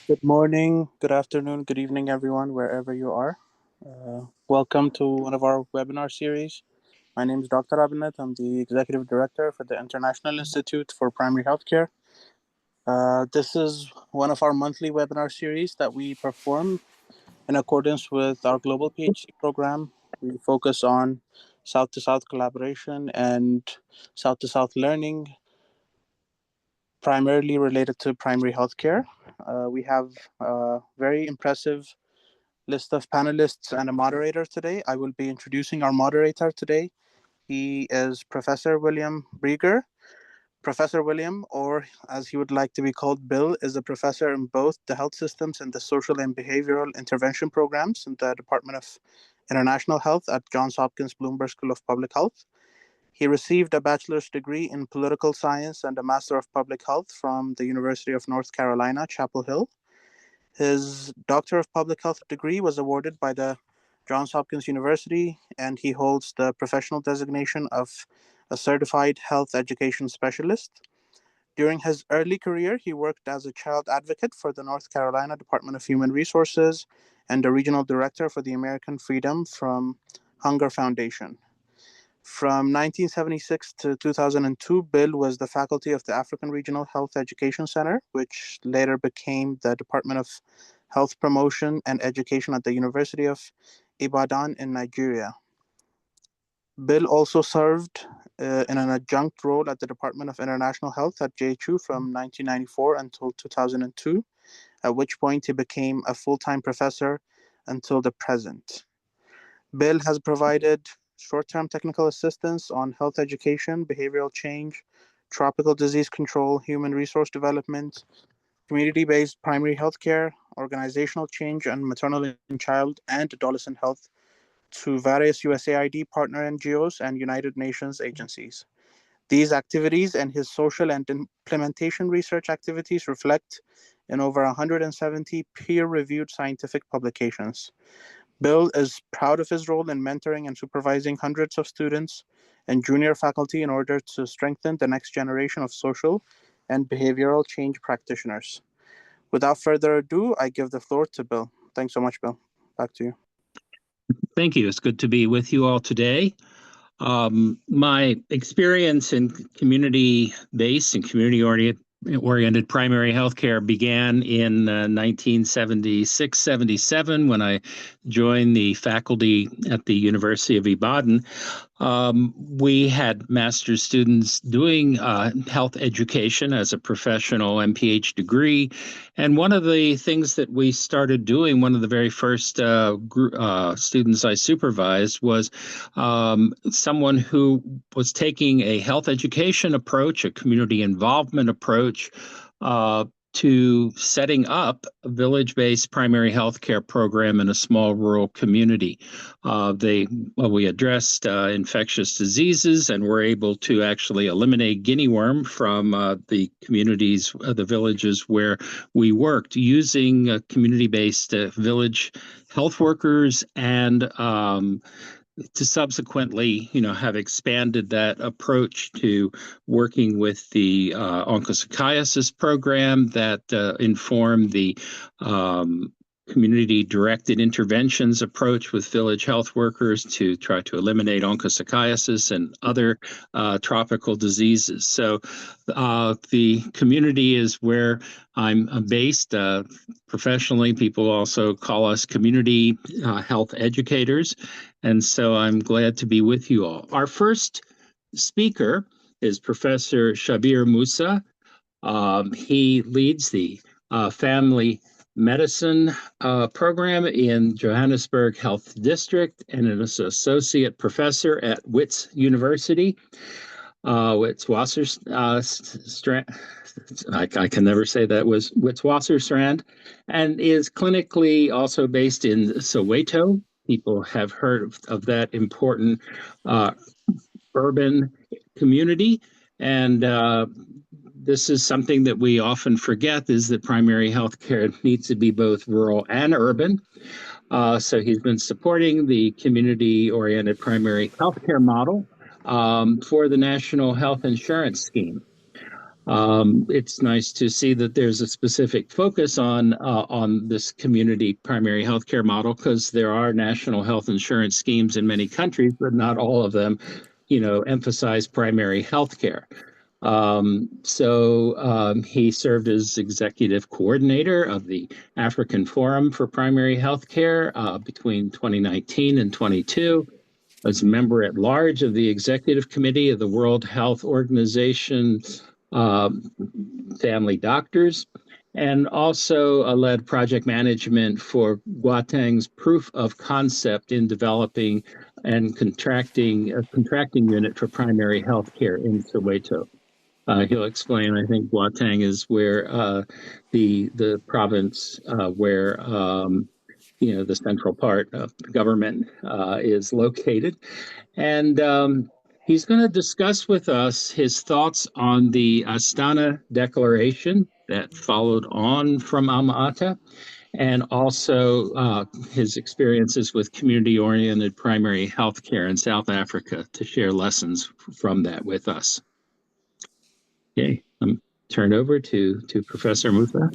Good morning, good afternoon, good evening, everyone, wherever you are. Welcome to one of our webinar series. My name is Dr. Abinat. I'm the Executive Director for the International Institute for Primary Healthcare. This is one of our monthly webinar series that we perform in accordance with our global PhD program. We focus on South to South collaboration and South to South learning, primarily related to primary healthcare. We have a very impressive list of panelists and a moderator today. I will be introducing our moderator today. He is Professor William Brieger. Professor William, or as he would like to be called, Bill, is a professor in both the health systems and the social and behavioral intervention programs in the Department of International Health at Johns Hopkins Bloomberg School of Public Health. He received a bachelor's degree in political science and a master of public health from the University of North Carolina, Chapel Hill. His Doctor of Public Health degree was awarded by the Johns Hopkins University, and he holds the professional designation of a certified health education specialist. During his early career, he worked as a child advocate for the North Carolina Department of Human Resources and a regional director for the American Freedom from Hunger Foundation. From 1976 to 2002, Bill was the faculty of the African Regional Health Education Center, which later became the Department of Health Promotion and Education at the University of Ibadan in Nigeria. Bill also served in an adjunct role at the Department of International Health at JHU from 1994 until 2002, at which point he became a full-time professor until the present. Bill has provided short-term technical assistance on health education, behavioral change, tropical disease control, human resource development, community-based primary health care, organizational change, and maternal and child and adolescent health to various USAID partner NGOs and United Nations agencies. These activities and his social and implementation research activities reflect in over 170 peer-reviewed scientific publications. Bill is proud of his role in mentoring and supervising hundreds of students and junior faculty in order to strengthen the next generation of social and behavioral change practitioners. Without further ado, I give the floor to Bill. Thanks so much, Bill. Back to you. Thank you. It's good to be with you all today. My experience in community-based and community-oriented primary healthcare began in 1976-77 when I joined the faculty at the University of Ibadan. We had master's students doing health education as a professional MPH degree. And one of the things that we started doing, one of the very first students I supervised was someone who was taking a health education approach, a community involvement approach, to setting up a village-based primary health care program in a small rural community. We addressed infectious diseases and were able to actually eliminate guinea worm from the communities, the villages where we worked, using community-based village health workers and to subsequently, have expanded that approach to working with the onchocerciasis program that informed the community-directed interventions approach with village health workers to try to eliminate onchocerciasis and other tropical diseases. So the community is where I'm based. Professionally, people also call us community health educators. And so I'm glad to be with you all. Our first speaker is Professor Shabir Musa. He leads the family medicine program in Johannesburg Health District and is an associate professor at Wits University. Witwatersrand, I can never say that, was Witwatersrand, and is clinically also based in Soweto. People have heard of that important urban community, and this is something that we often forget, is that primary health care needs to be both rural and urban. So he's been supporting the community-oriented primary health care model for the National Health Insurance Scheme. It's nice to see that there's a specific focus on this community primary healthcare model, because there are national health insurance schemes in many countries, but not all of them, emphasize primary healthcare. He served as executive coordinator of the African Forum for Primary Healthcare between 2019 and 22. As a member at large of the executive committee of the World Health Organization Family Doctors, and also led project management for Guatang's proof of concept in developing and contracting a contracting unit for primary health care in Soweto. He'll explain. I think Guatang is where the province where the central part of the government is located, and he's going to discuss with us his thoughts on the Astana Declaration that followed on from Alma-Ata, and also his experiences with community-oriented primary health care in South Africa, to share lessons from that with us. Okay, I'm turned over to Professor Mutha.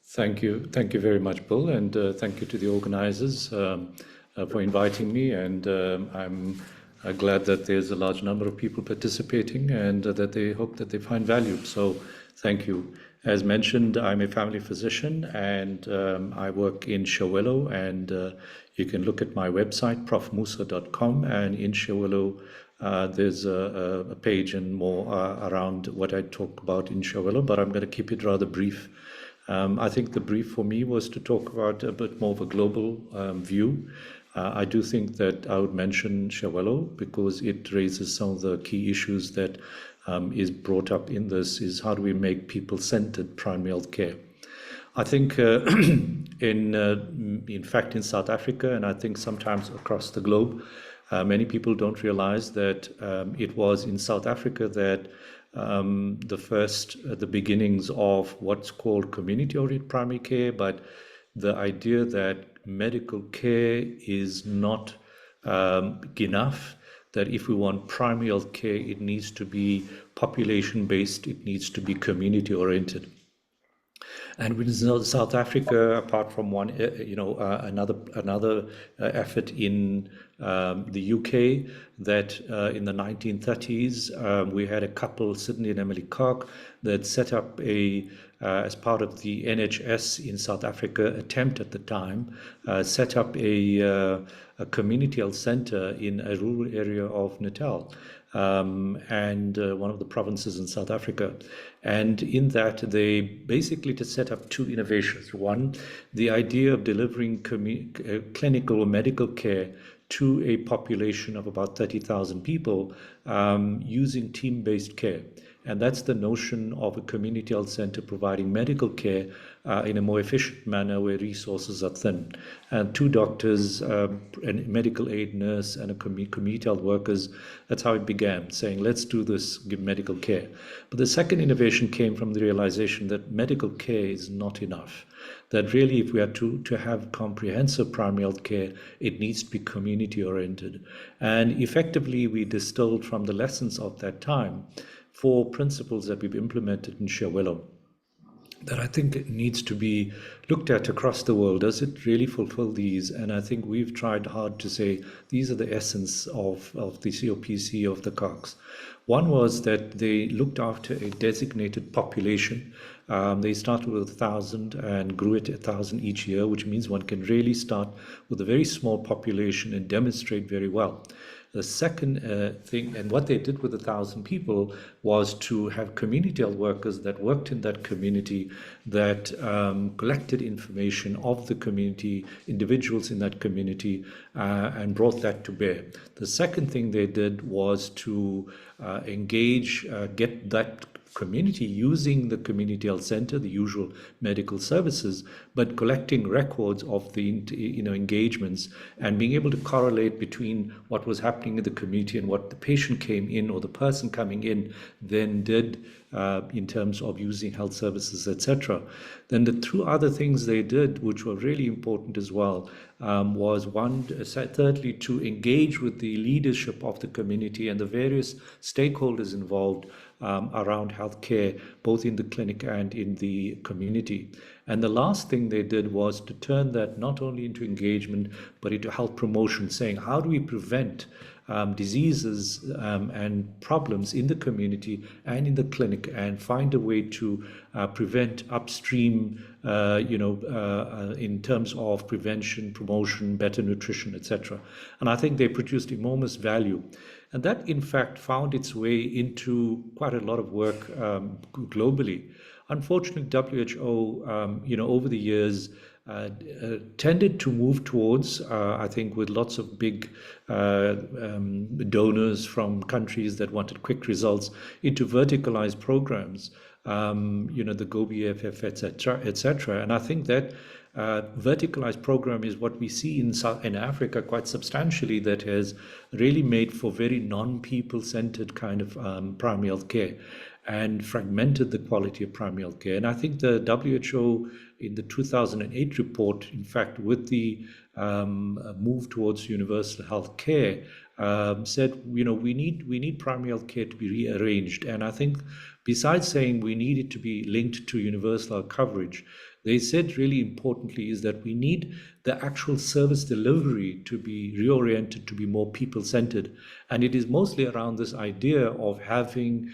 Thank you very much, Bill, and thank you to the organizers for inviting me. And I'm glad that there's a large number of people participating, and that they hope that they find value. So thank you. As mentioned, I'm a family physician, and I work in Soweto, and you can look at my website, profmusa.com, and in Soweto, there's a page and more around what I talk about in Soweto, but I'm going to keep it rather brief. I think the brief for me was to talk about a bit more of a global view. I do think that I would mention Soweto because it raises some of the key issues that is brought up in this, is how do we make people-centered primary health care. I think in fact in South Africa, and I think sometimes across the globe, many people don't realize that it was in South Africa that the beginnings of what's called community-oriented primary care, but the idea that medical care is not enough, that if we want primary health care, it needs to be population-based, it needs to be community-oriented. And with South Africa, apart from one, another effort in the UK, that in the 1930s we had a couple, Sidney and Emily Koch, that set up as part of the NHS in South Africa attempt at the time, set up a community health center in a rural area of Natal. And one of the provinces in South Africa. And in that, they basically to set up two innovations. One, the idea of delivering clinical or medical care to a population of about 30,000 people using team-based care. And that's the notion of a community health center providing medical care in a more efficient manner where resources are thin. And two doctors, a medical aid nurse, and a community health workers, that's how it began, saying, let's do this, give medical care. But the second innovation came from the realization that medical care is not enough. That really, if we are to have comprehensive primary health care, it needs to be community-oriented. And effectively, we distilled from the lessons of that time 4 principles that we've implemented in Soweto that I think it needs to be looked at across the world. Does it really fulfill these? And I think we've tried hard to say these are the essence of the COPC, of the COCs. One was that they looked after a designated population. They started with 1,000 and grew it 1,000 each year, which means one can really start with a very small population and demonstrate very well. The second thing, and what they did with 1,000 people, was to have community health workers that worked in that community, that collected information of the community, individuals in that community, and brought that to bear. The second thing they did was to engage, get that community using the community health center, the usual medical services, but collecting records of the engagements and being able to correlate between what was happening in the community and what the patient came in or the person coming in then did in terms of using health services, etc. Then the 2 other things they did, which were really important as well, was one, thirdly, to engage with the leadership of the community and the various stakeholders involved around healthcare, both in the clinic and in the community. And the last thing they did was to turn that not only into engagement, but into health promotion, saying, how do we prevent diseases and problems in the community and in the clinic, and find a way to prevent upstream, in terms of prevention, promotion, better nutrition, etc. And I think they produced enormous value. And that, in fact, found its way into quite a lot of work globally. Unfortunately, WHO, over the years, tended to move towards, I think, with lots of big donors from countries that wanted quick results, into verticalized programs, the GoBFF, etc. And I think that verticalized program is what we see in Africa quite substantially, that has really made for very non-people centered kind of primary health care, and fragmented the quality of primary health care. And I think the WHO in the 2008 report, in fact, with the move towards universal health care, said, we need primary health care to be rearranged. And I think besides saying we need it to be linked to universal health coverage, they said really importantly is that we need the actual service delivery to be reoriented to be more people-centered. And it is mostly around this idea of having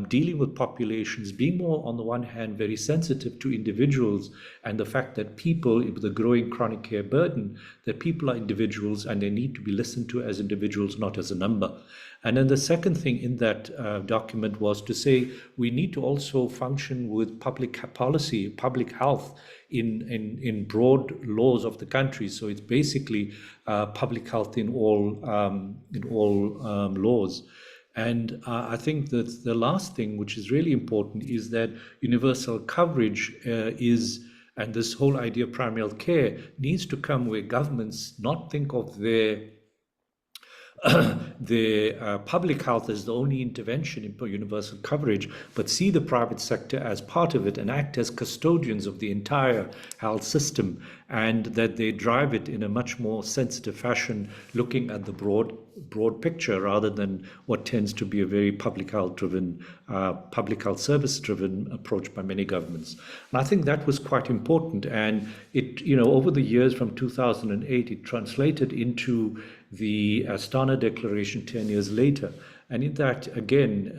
dealing with populations, being more, on the one hand, very sensitive to individuals and the fact that people, with the growing chronic care burden, that people are individuals and they need to be listened to as individuals, not as a number. And then the second thing in that document was to say we need to also function with public policy, public health in broad laws of the country. So it's basically public health in all laws. And I think that the last thing, which is really important, is that universal coverage and this whole idea of primary health care needs to come where governments not think of their public health as the only intervention in universal coverage, but see the private sector as part of it and act as custodians of the entire health system, and that they drive it in a much more sensitive fashion, looking at the broad picture rather than what tends to be a very public health service driven approach by many governments. And I think that was quite important. And it, over the years from 2008, it translated into the Astana Declaration 10 years later. And in that, again,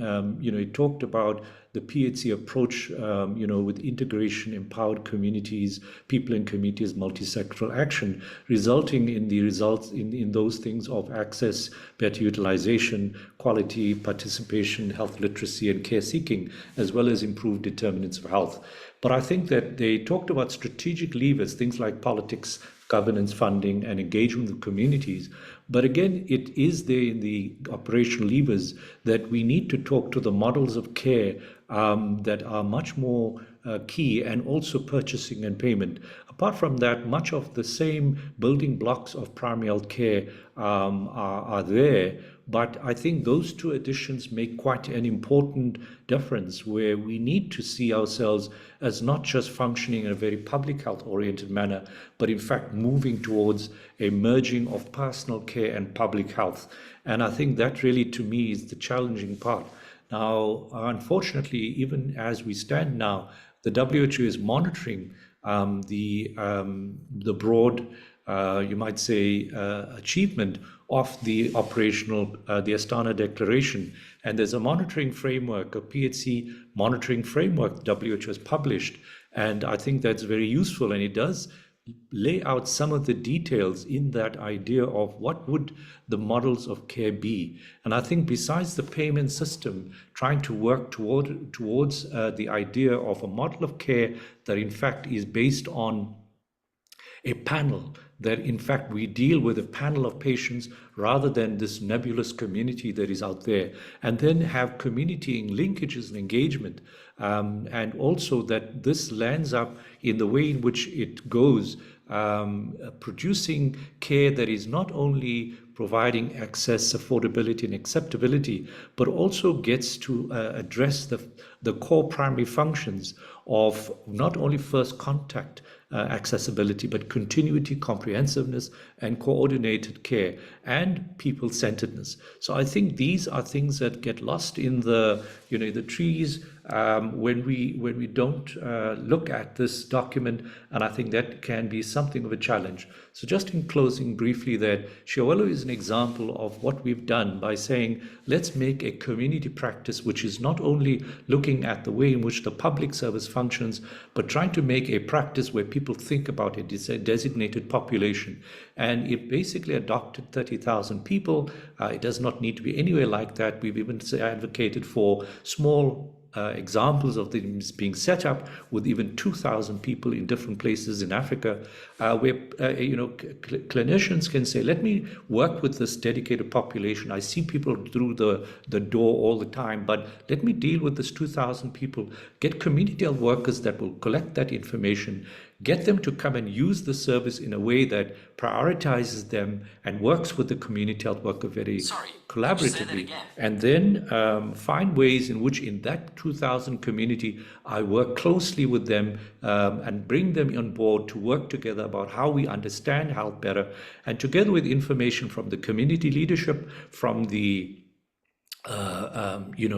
it talked about the PHC approach, with integration, empowered communities, people in communities, multi-sectoral action, resulting in the results in those things of access, better utilization, quality, participation, health literacy, and care seeking, as well as improved determinants of health. But I think that they talked about strategic levers, things like politics, governance, funding, and engagement with communities. But again, it is there in the operational levers that we need to talk to the models of care that are much more key, and also purchasing and payment. Apart from that, much of the same building blocks of primary health care are there. But I think those two additions make quite an important difference, where we need to see ourselves as not just functioning in a very public health oriented manner, but in fact moving towards a merging of personal care and public health. And I think that really, to me, is the challenging part. Now, unfortunately, even as we stand now, the WHO is monitoring the broad, you might say, achievement of the the Astana Declaration. And there's a monitoring framework, a PHC monitoring framework WHO has published. And I think that's very useful. And it does lay out some of the details in that idea of what would the models of care be. And I think besides the payment system, trying to work towards the idea of a model of care that in fact is based on a panel, that in fact we deal with a panel of patients rather than this nebulous community that is out there, and then have community linkages and engagement. And also that this lands up in the way in which it goes, producing care that is not only providing access, affordability, and acceptability, but also gets to address the core primary functions of not only first contact accessibility, but continuity, comprehensiveness, and coordinated care, and people-centeredness. So I think these are things that get lost in the trees when we don't look at this document, and I think that can be something of a challenge. So just in closing briefly, that Sewelo is an example of what we've done by saying, let's make a community practice which is not only looking at the way in which the public service functions, but trying to make a practice where people think about it as a designated population. And it basically adopted 30,000 people. It does not need to be anywhere like that. We've even advocated for small examples of things being set up with even 2,000 people in different places in Africa, where clinicians can say, let me work with this dedicated population. I see people through the door all the time, but let me deal with this 2,000 people, get community health workers that will collect that information, get them to come and use the service in a way that prioritizes them and works with the community health worker very collaboratively, and then find ways in which in that 2,000 community, I work closely with them and bring them on board to work together about how we understand health better, and together with information from the community leadership, from the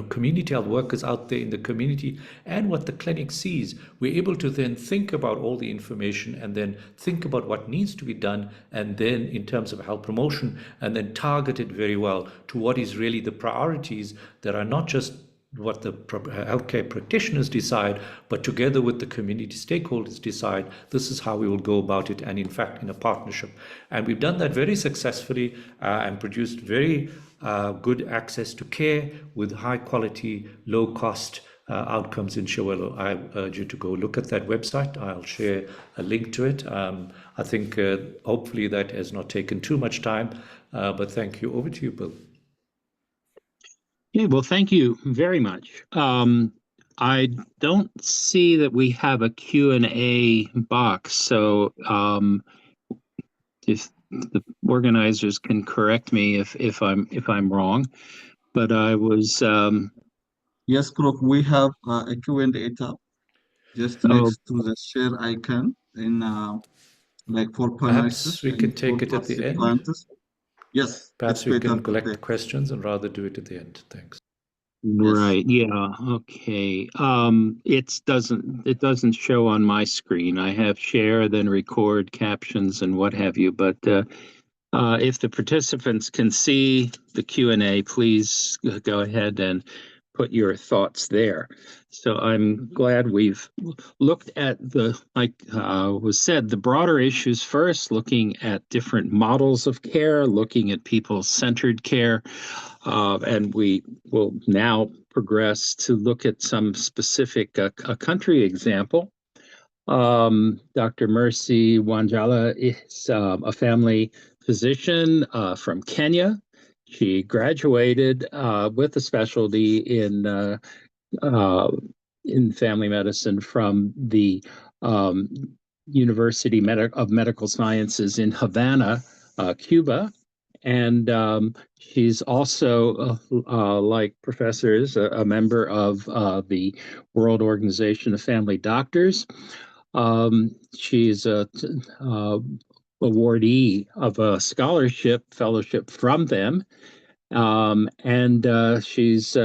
community health workers out there in the community, and what the clinic sees, we're able to then think about all the information and then think about what needs to be done, and then in terms of health promotion, and then target it very well to what is really the priorities that are not just what the healthcare practitioners decide, but together with the community stakeholders decide, this is how we will go about it, and in fact in a partnership. And we've done that very successfully and produced very good access to care with high quality, low cost outcomes in Sewelo. I urge you to go look at that website. I'll share a link to it. I think hopefully that has not taken too much time, but thank you. Over to you, Bill. Yeah, well, thank you very much. I don't see that we have a Q&A box, so if the organizers can correct me if I'm wrong, but I was Yes, Krok, we have a Q&A tab just next to the share icon in like for panelists. Perhaps we can take it at the end. Yes, perhaps we can collect questions and rather do it at the end. Thanks. Right. Yeah. Okay. It doesn't show on my screen. I have share, then record, captions, and what have you. But if the participants can see the Q&A, please go ahead and put your thoughts there. So I'm glad we've looked at like was said, the broader issues first, looking at different models of care, looking at people-centered care, and we will now progress to look at some specific a country example. Dr. Mercy Wanjala is a family physician from Kenya. She graduated with a specialty in family medicine from the University of Medical Sciences in Havana, Cuba. And she's also, like professors, a member of the World Organization of Family Doctors. She's a awardee of a fellowship from them. And she's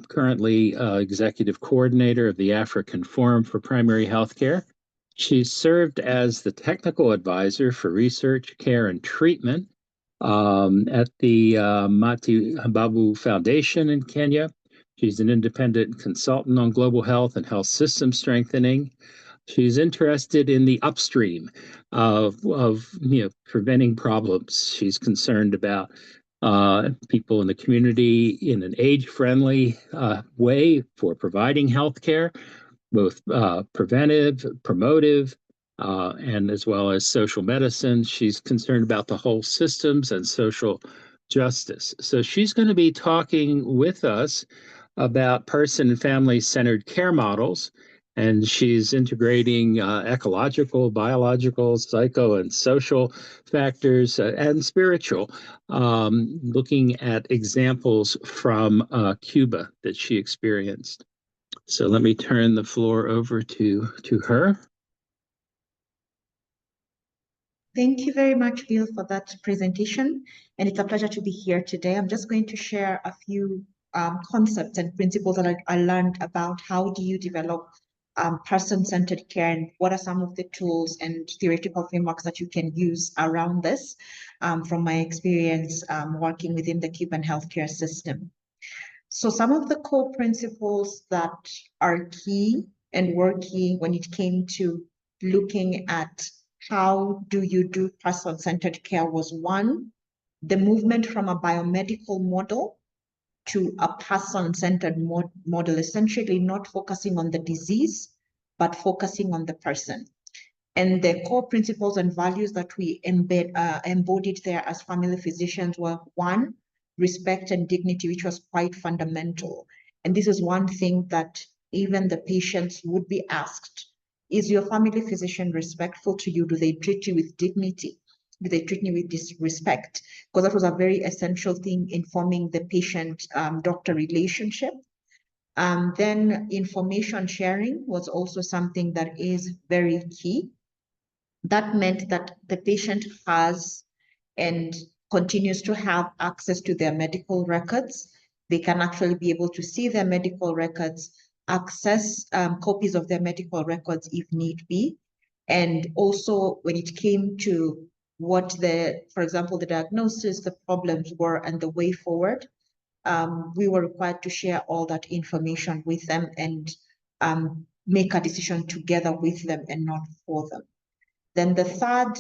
currently executive coordinator of the African Forum for Primary Healthcare. She's served as the technical advisor for research, care, and treatment at the Matibabu Foundation in Kenya. She's an independent consultant on global health and health system strengthening. She's interested in the upstream of preventing problems. She's concerned about people in the community in an age-friendly way for providing health care, both preventive, promotive, and as well as social medicine. She's concerned about the whole systems and social Justice. So she's going to be talking with us about person and family-centered care models, and she's integrating ecological, biological, psycho, and social factors, and spiritual, looking at examples from Cuba that she experienced. So let me turn the floor over to her. Thank you very much, Bill, for that presentation. And it's a pleasure to be here today. I'm just going to share a few concepts and principles that I learned about how do you develop person-centered care, and what are some of the tools and theoretical frameworks that you can use around this from my experience working within the Cuban healthcare system. So some of the core principles that are key and were key when it came to looking at how do you do person-centered care was, one, the movement from a biomedical model to a person-centered model, essentially not focusing on the disease, but focusing on the person. And the core principles and values that we embodied there as family physicians were, one, respect and dignity, which was quite fundamental. And this is one thing that even the patients would be asked: is your family physician respectful to you? Do they treat you with dignity? Do they treat you with disrespect? Because that was a very essential thing in forming the patient-doctor relationship. Then information sharing was also something that is very key. That meant that the patient has and continues to have access to their medical records. They can actually be able to see their medical records, access copies of their medical records if need be. And also when it came to what for example, the diagnosis, the problems were, and the way forward, we were required to share all that information with them and make a decision together with them and not for them. Then the third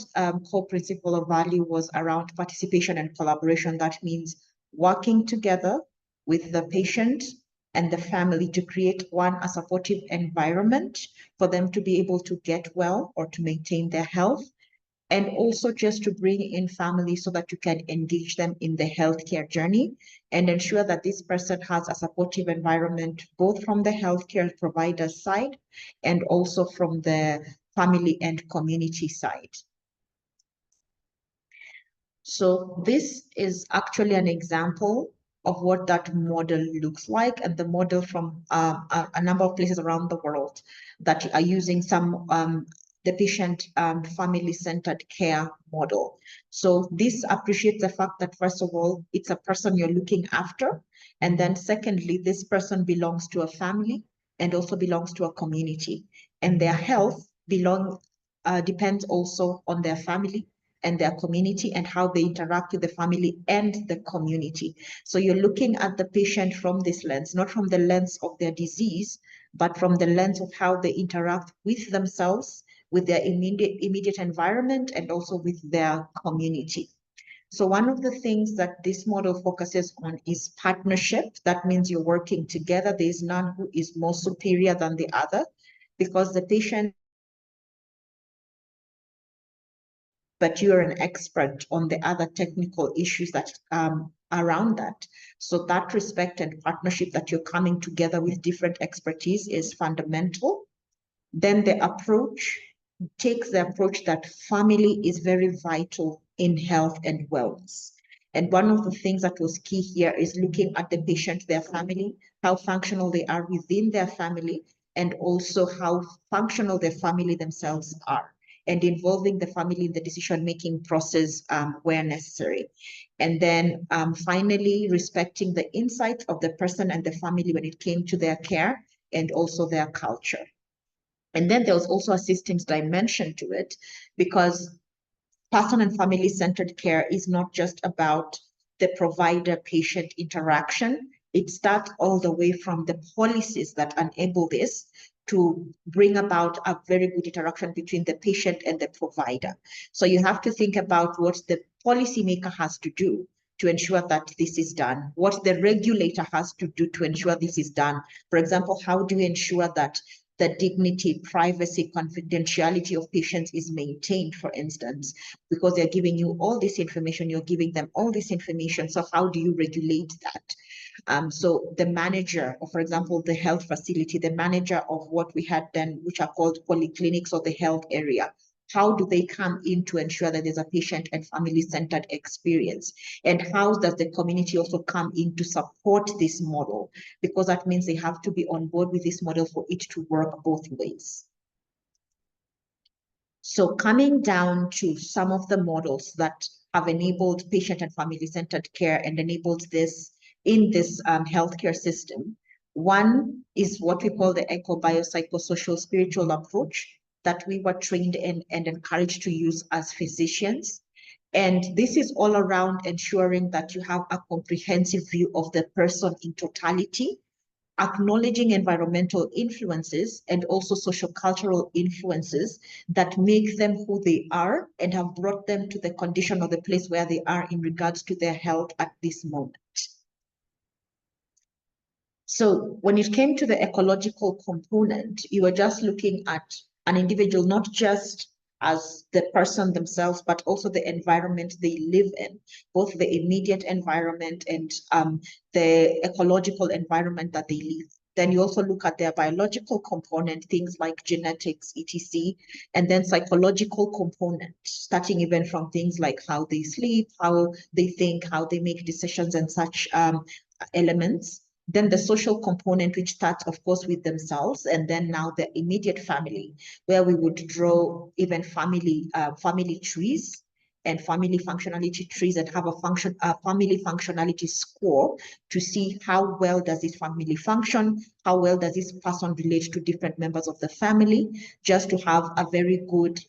core principle of value was around participation and collaboration. That means working together with the patient and the family to create, one, a supportive environment for them to be able to get well or to maintain their health, and also just to bring in family so that you can engage them in the healthcare journey and ensure that this person has a supportive environment, both from the healthcare provider side and also from the family and community side. So this is actually an example of what that model looks like, and the model from a number of places around the world that are using some the patient family-centered care model. So this appreciates the fact that, first of all, it's a person you're looking after, and then secondly, this person belongs to a family and also belongs to a community, and their health depends also on their family and their community and how they interact with the family and the community. So you're looking at the patient from this lens, not from the lens of their disease, but from the lens of how they interact with themselves, with their immediate environment, and also with their community. So one of the things that this model focuses on is partnership. That means you're working together. There is none who is more superior than the other, because the patient, but you're an expert on the other technical issues that around that. So that respect and partnership, that you're coming together with different expertise, is fundamental. Then the approach takes the approach that family is very vital in health and wellness. And one of the things that was key here is looking at the patient, their family, how functional they are within their family, and also how functional their family themselves are, and involving the family in the decision-making process where necessary. And then finally, respecting the insights of the person and the family when it came to their care and also their culture. And then there was also a systems dimension to it, because person and family-centered care is not just about the provider-patient interaction. It starts all the way from the policies that enable this to bring about a very good interaction between the patient and the provider. So you have to think about what the policymaker has to do to ensure that this is done, what the regulator has to do to ensure this is done. For example, how do you ensure that the dignity, privacy, confidentiality of patients is maintained, for instance, because they're giving you all this information, you're giving them all this information. So how do you regulate that? So the manager, or for example, the health facility, the manager of what we had then, which are called polyclinics or the health area, how do they come in to ensure that there's a patient and family-centered experience? And how does the community also come in to support this model? Because that means they have to be on board with this model for it to work both ways. So coming down to some of the models that have enabled patient and family-centered care and enabled this in this healthcare system, one is what we call the eco-biopsychosocial spiritual approach that we were trained in and encouraged to use as physicians. And this is all around ensuring that you have a comprehensive view of the person in totality, acknowledging environmental influences and also social cultural influences that make them who they are and have brought them to the condition or the place where they are in regards to their health at this moment. So when it came to the ecological component, you were just looking at an individual, not just as the person themselves, but also the environment they live in, both the immediate environment and the ecological environment that they live. Then you also look at their biological component, things like genetics, etc., and then psychological component, starting even from things like how they sleep, how they think, how they make decisions and such elements. Then the social component, which starts, of course, with themselves, and then now the immediate family, where we would draw even family trees and family functionality trees and have a family functionality score to see how well does this family function, how well does this person relate to different members of the family, just to have a very good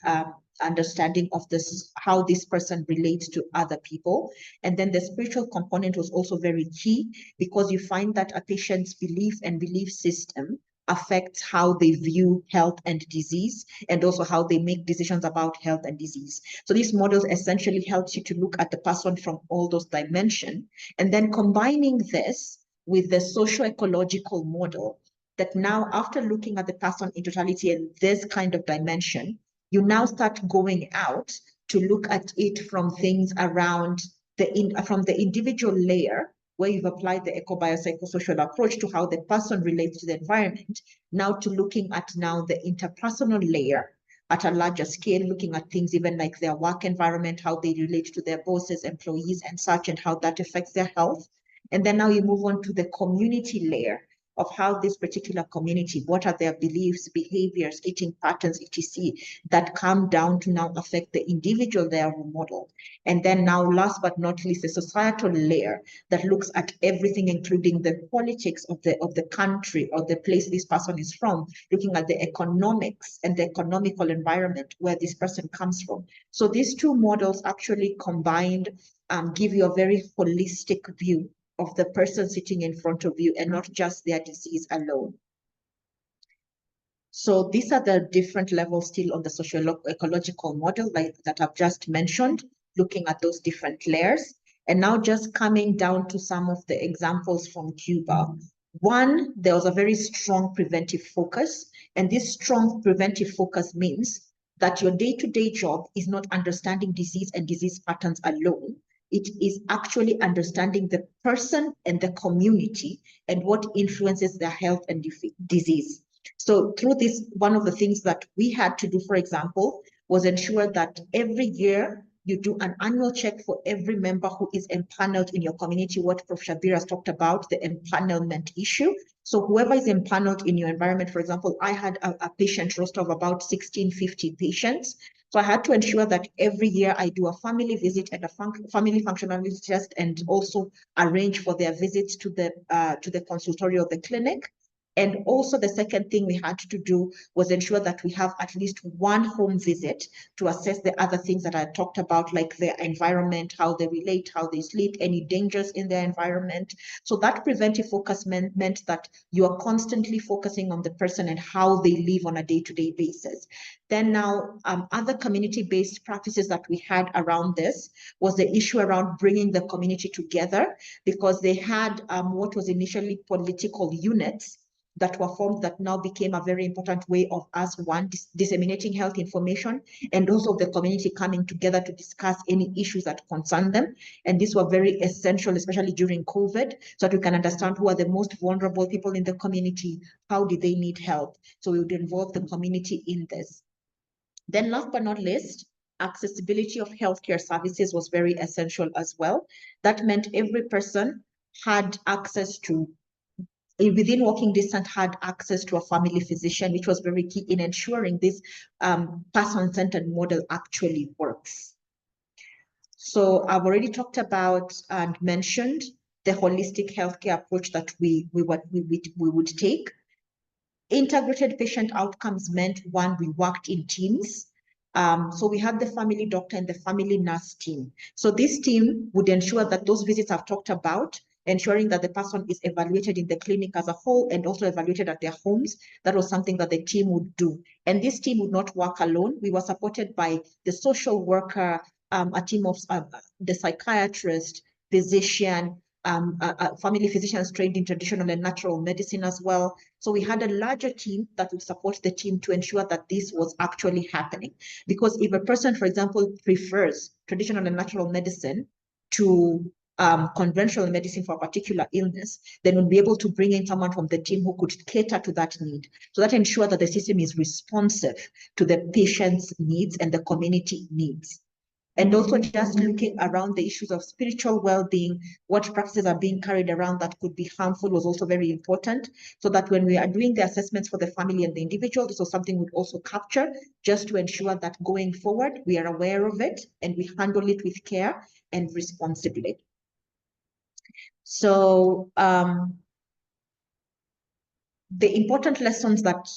understanding of this, how this person relates to other people. And then the spiritual component was also very key, because you find that a patient's belief and belief system affects how they view health and disease, and also how they make decisions about health and disease. So these models essentially helps you to look at the person from all those dimensions, and then combining this with the socio-ecological model, that now after looking at the person in totality and this kind of dimension, you now start going out to look at it from things around from the individual layer, where you've applied the eco-biopsychosocial approach to how the person relates to the environment, now to looking at now the interpersonal layer at a larger scale, looking at things even like their work environment, how they relate to their bosses, employees, and such, and how that affects their health. And then now you move on to the community layer of how this particular community, what are their beliefs, behaviors, eating patterns, etc., that come down to now affect the individual they are role model. And then now, last but not least, the societal layer that looks at everything, including the politics of the country or the place this person is from, looking at the economics and the economical environment where this person comes from. So these two models actually combined give you a very holistic view of the person sitting in front of you and not just their disease alone. So these are the different levels still on the socio-ecological model that I've just mentioned, looking at those different layers. And now just coming down to some of the examples from Cuba. One, there was a very strong preventive focus, and this strong preventive focus means that your day-to-day job is not understanding disease and disease patterns alone. It is actually understanding the person and the community and what influences their health and disease. So through this, one of the things that we had to do, for example, was ensure that every year you do an annual check for every member who is empaneled in your community, what Prof. Shabir has talked about, the empanelment issue. So whoever is empaneled in your environment, for example, I had a patient roster of about 1650 patients. So I had to ensure that every year I do a family visit and a family functionality test, and also arrange for their visits to the consultory of the clinic. And also the second thing we had to do was ensure that we have at least one home visit to assess the other things that I talked about, like their environment, how they relate, how they sleep, any dangers in their environment. So that preventive focus meant that you are constantly focusing on the person and how they live on a day-to-day basis. Then now, other community-based practices that we had around this was the issue around bringing the community together, because they had what was initially political units that were formed that now became a very important way of us, one, disseminating health information, and also the community coming together to discuss any issues that concern them. And these were very essential, especially during COVID, so that we can understand who are the most vulnerable people in the community, how do they need help. So we would involve the community in this. Then last but not least, accessibility of healthcare services was very essential as well. That meant every person had access to, within walking distance, had access to a family physician, which was very key in ensuring this person-centered model actually works. So I've already talked about and mentioned the holistic healthcare approach that we would take. Integrated patient outcomes meant, one, we worked in teams. So we had the family doctor and the family nurse team. So this team would ensure that those visits I've talked about, ensuring that the person is evaluated in the clinic as a whole and also evaluated at their homes, that was something that the team would do. And this team would not work alone. We were supported by the social worker, a team of the psychiatrist, physician, family physicians trained in traditional and natural medicine as well. So we had a larger team that would support the team to ensure that this was actually happening. Because if a person, for example, prefers traditional and natural medicine to conventional medicine for a particular illness, then we'll be able to bring in someone from the team who could cater to that need. So that ensures that the system is responsive to the patient's needs and the community needs. And also just looking around the issues of spiritual well-being, what practices are being carried around that could be harmful was also very important, so that when we are doing the assessments for the family and the individual, this was something we'd also capture, just to ensure that going forward, we are aware of it and we handle it with care and responsibly. So the important lessons that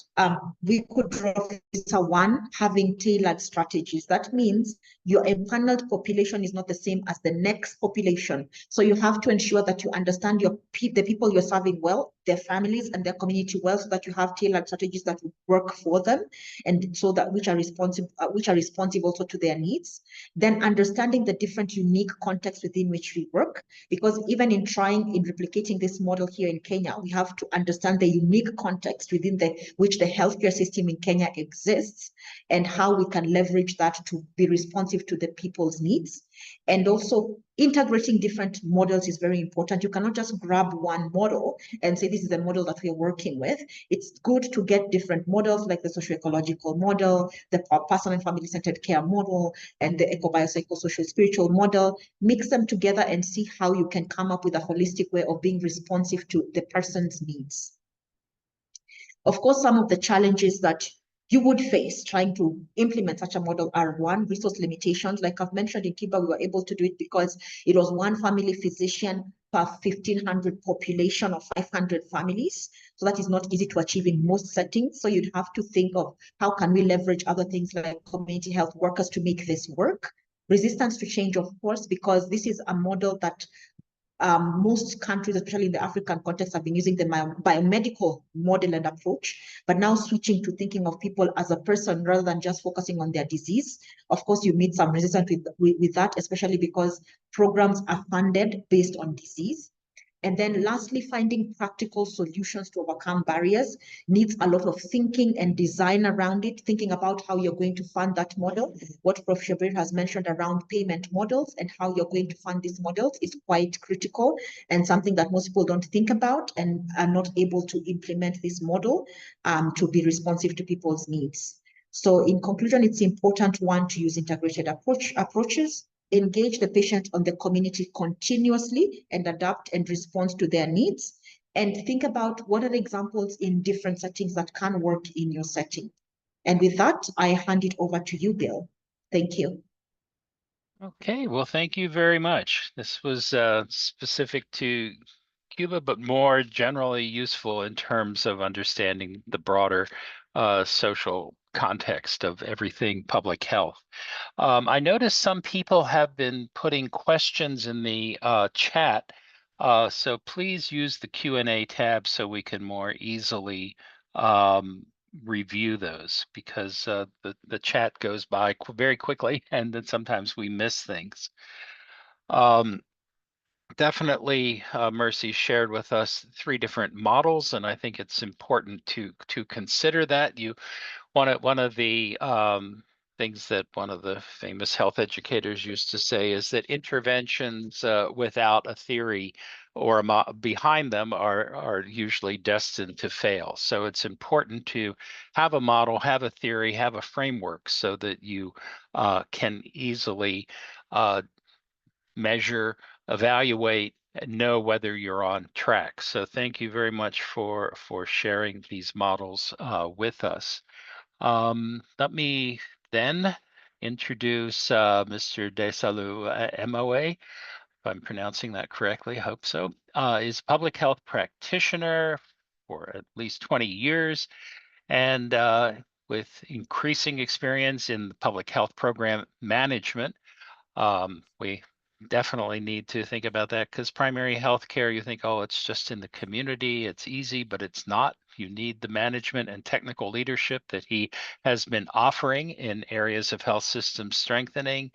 we could draw from this are, one, having tailored strategies. That means your empaneled population is not the same as the next population. So you have to ensure that you understand the people you're serving well, their families and their community well, so that you have tailored strategies that will work for them, and so that which are responsive also to their needs. Then understanding the different unique contexts within which we work, because even in replicating this model here in Kenya, we have to understand the unique context within which the healthcare system in Kenya exists, and how we can leverage that to be responsive to the people's needs. And also integrating different models is very important. You cannot just grab one model and say, this is the model that we are working with. It's good to get different models, like the socio-ecological model, the personal and family-centered care model, and the eco-biopsychosocial spiritual model. Mix them together and see how you can come up with a holistic way of being responsive to the person's needs. Of course, some of the challenges that you would face trying to implement such a model are, one, resource limitations. Like I've mentioned, in Kiba, we were able to do it because it was one family physician per 1,500 population of 500 families. So that is not easy to achieve in most settings. So you'd have to think of how can we leverage other things like community health workers to make this work. Resistance to change, of course, because this is a model that most countries, especially in the African context, have been using the biomedical model and approach, but now switching to thinking of people as a person rather than just focusing on their disease. Of course, you meet some resistance with that, especially because programs are funded based on disease. And then lastly, finding practical solutions to overcome barriers needs a lot of thinking and design around it, thinking about how you're going to fund that model. What Prof. Shabir has mentioned around payment models and how you're going to fund these models is quite critical, and something that most people don't think about and are not able to implement this model to be responsive to people's needs. So in conclusion, it's important, one, to use integrated approaches, engage the patient on the community continuously and adapt and respond to their needs, and think about what are the examples in different settings that can work in your setting. And with that, I hand it over to you, Bill. Thank you. Okay, well, thank you very much. This was specific to Cuba, but more generally useful in terms of understanding the broader social context of everything public health. I noticed some people have been putting questions in the chat, so please use the Q&A tab so we can more easily review those, because the chat goes by very quickly and then sometimes we miss things. definitely, Mercy shared with us 3 different models, and I think it's important to consider that. One of the things that one of the famous health educators used to say is that interventions without a theory or behind them are usually destined to fail. So it's important to have a model, have a theory, have a framework so that you can easily measure, evaluate, and know whether you're on track. So thank you very much for sharing these models with us. Let me then introduce Mr. Desalu MOA, if I'm pronouncing that correctly, I hope so. Is a public health practitioner for at least 20 years and with increasing experience in public health program management. We definitely need to think about that because primary health care, you think, oh, it's just in the community, it's easy, but it's not. You need the management and technical leadership that he has been offering in areas of health system strengthening,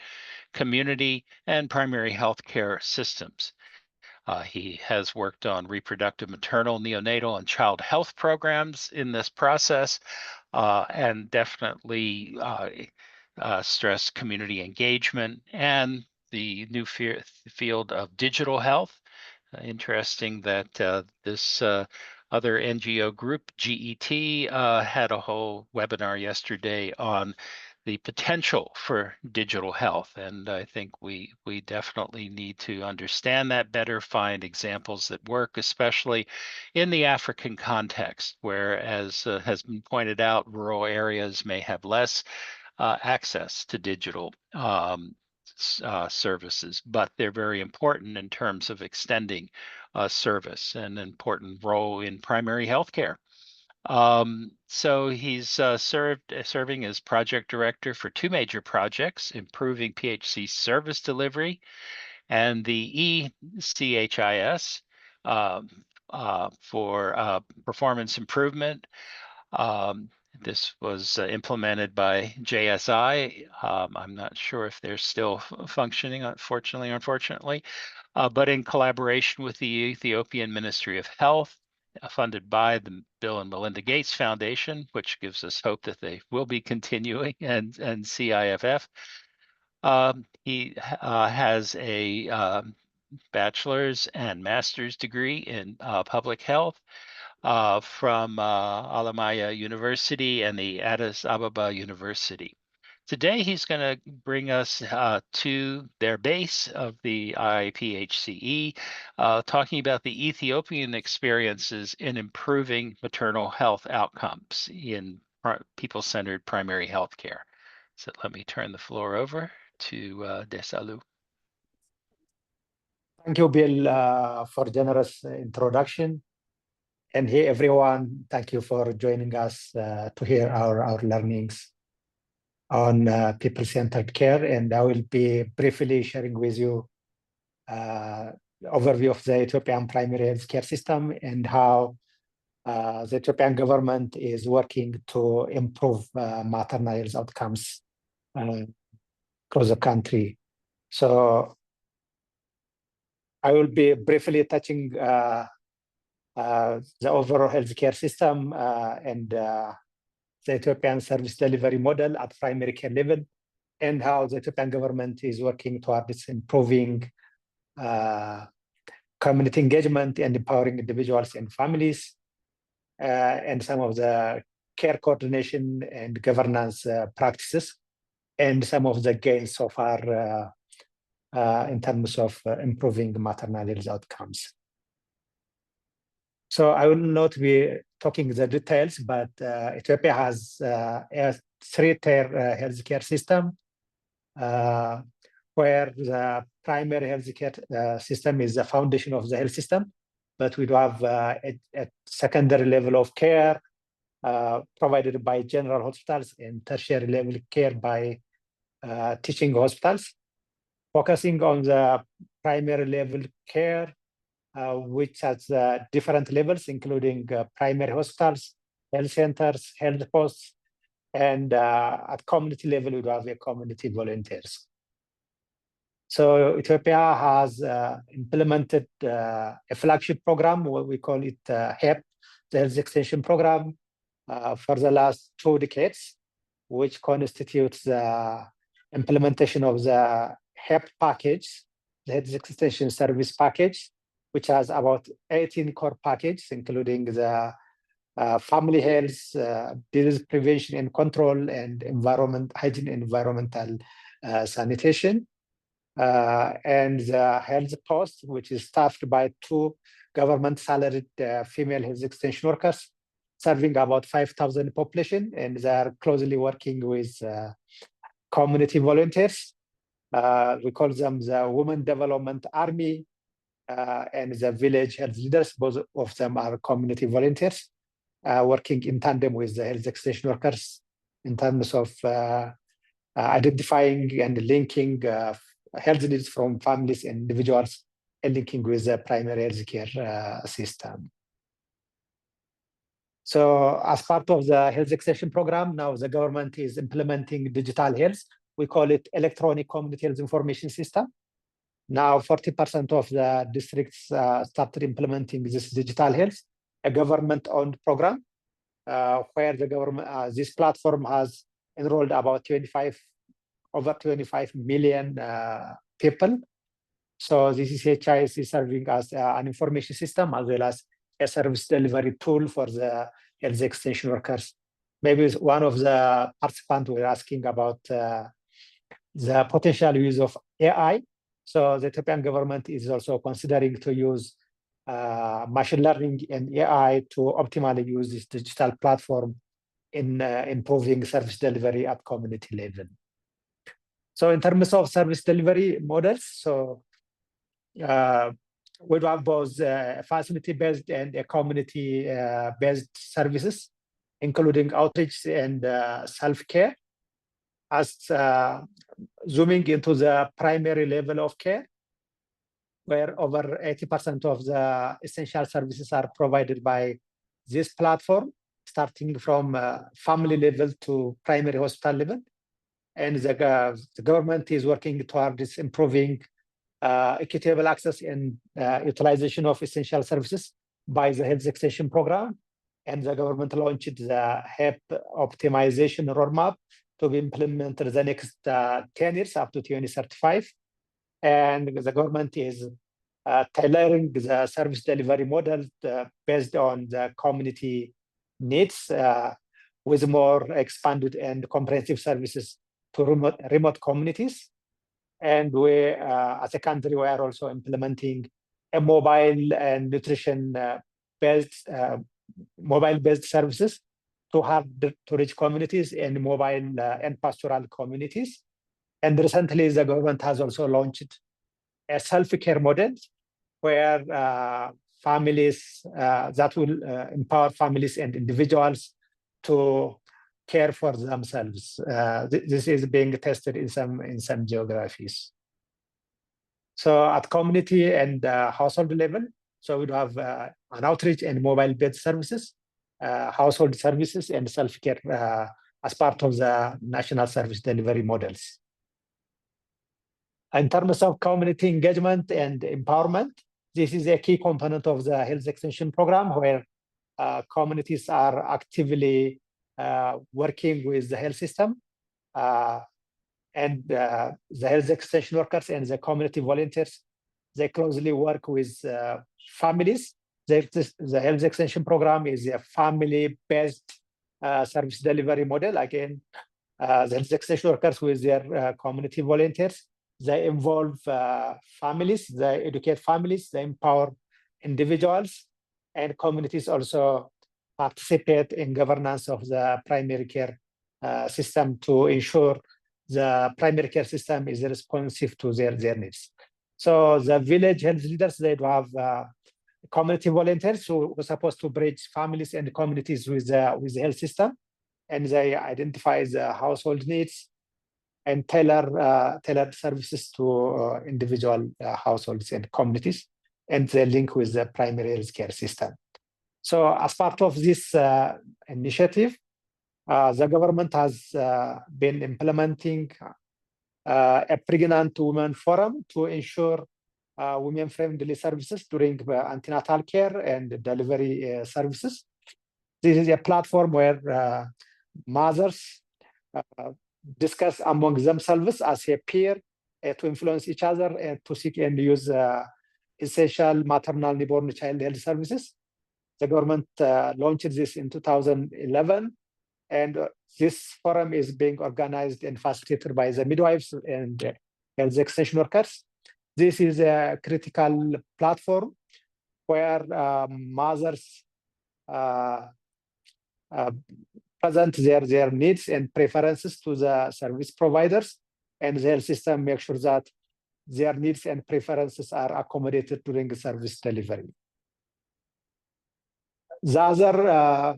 community, and primary health care systems. He has worked on reproductive, maternal, neonatal, and child health programs in this process, and definitely stress community engagement and the new field of digital health. Interesting that this other NGO group, GET, had a whole webinar yesterday on the potential for digital health. And I think we definitely need to understand that better, find examples that work, especially in the African context, where, as has been pointed out, rural areas may have less access to digital services, but they're very important in terms of extending service and an important role in primary health care. So he's serving as project director for 2 major projects, improving PHC service delivery and the ECHIS for performance improvement. This was implemented by JSI. I'm not sure if they're still functioning, unfortunately, but in collaboration with the Ethiopian Ministry of Health, funded by the Bill and Melinda Gates Foundation, which gives us hope that they will be continuing, and CIFF. He has a bachelor's and master's degree in public health from Alamaya University and the Addis Ababa University. Today, he's going to bring us to their base of the IPHCE, talking about the Ethiopian experiences in improving maternal health outcomes in people-centered primary health care. So let me turn the floor over to Desalu. Thank you, Bill, for generous introduction. And hey, everyone, thank you for joining us to hear our learnings on people-centered care. And I will be briefly sharing with you overview of the Ethiopian primary health care system and how the Ethiopian government is working to improve maternal health outcomes across the country. So I will be briefly touching the overall healthcare system and the Ethiopian service delivery model at primary care level, and how the Ethiopian government is working towards improving community engagement and empowering individuals and families, and some of the care coordination and governance practices, and some of the gains so far in terms of improving maternal health outcomes. So I will not be talking the details, but Ethiopia has a 3-tier healthcare system where the primary healthcare system is the foundation of the health system, but we do have a secondary level of care provided by general hospitals and tertiary level care by teaching hospitals. Focusing on the primary level care, which has different levels, including primary hospitals, health centers, health posts, and at community level, we have community volunteers. So Ethiopia has implemented a flagship program, what we call it HEP, the Health Extension Program, for the last 2 decades, which constitutes the implementation of the HEP package, the Health Extension Service Package, which has about 18 core packages, including the family health, disease prevention and control, and environment, hygiene and environmental sanitation. And the health post, which is staffed by 2 government salaried female health extension workers, serving about 5,000 population, and they are closely working with community volunteers. We call them the Women Development Army and the Village Health Leaders. Both of them are community volunteers working in tandem with the health extension workers in terms of identifying and linking health needs from families and individuals and linking with the primary health care system. So as part of the health extension program, now the government is implementing digital health. We call it electronic community health information system. Now 40% of the districts started implementing this digital health, a government-owned program where the government, this platform has enrolled about over 25 million people. So this is HIS is serving as an information system as well as a service delivery tool for the health extension workers. Maybe one of the participants were asking about the potential use of AI. So the Ethiopian government is also considering to use machine learning and AI to optimally use this digital platform in improving service delivery at community level. So in terms of service delivery models, so we have both facility-based and community-based services, including outreach and self-care. As zooming into the primary level of care, where over 80% of the essential services are provided by this platform, starting from family level to primary hospital level. And the government is working towards improving equitable access and utilization of essential services by the health extension program. And the government launched the HEP optimization roadmap to be implemented the next 10 years up to 2035. And the government is tailoring the service delivery model based on the community needs with more expanded and comprehensive services to remote communities. And we, as a country, we are also implementing a mobile and nutrition-based services to reach communities in mobile and pastoral communities. And recently, the government has also launched a self-care model where families that will empower families and individuals to care for themselves. This is being tested in some geographies. So at community and household level, so we have an outreach and mobile-based services, household services, and self-care as part of the national service delivery models. In terms of community engagement and empowerment, this is a key component of the health extension program where communities are actively working with the health system and the health extension workers and the community volunteers. They closely work with families. The health extension program is a family-based service delivery model. Again, the health extension workers with their community volunteers, they involve families, they educate families, they empower individuals, and communities also participate in governance of the primary care system to ensure the primary care system is responsive to their needs. So the village health leaders, they have community volunteers who are supposed to bridge families and communities with the health system, and they identify the household needs and tailored services to individual households and communities, and they link with the primary health care system. So as part of this initiative, the government has been implementing a pregnant women forum to ensure women-friendly services during antenatal care and delivery services. This is a platform where mothers discuss among themselves as a peer to influence each other and to seek and use essential maternal newborn child health services. The government launched this in 2011, and this forum is being organized and facilitated by the midwives and health extension workers. This is a critical platform where mothers present their needs and preferences to the service providers, and the health system makes sure that their needs and preferences are accommodated during the service delivery. The other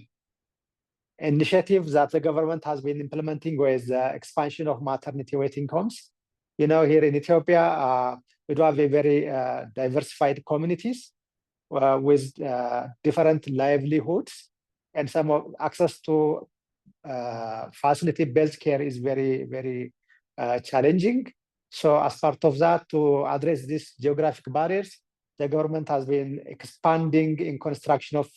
initiative that the government has been implementing was the expansion of maternity waiting homes. You know, here in Ethiopia, we do have a very diversified communities with different livelihoods, and some of access to facility-based care is very, very challenging. So as part of that, to address these geographic barriers, the government has been expanding in construction of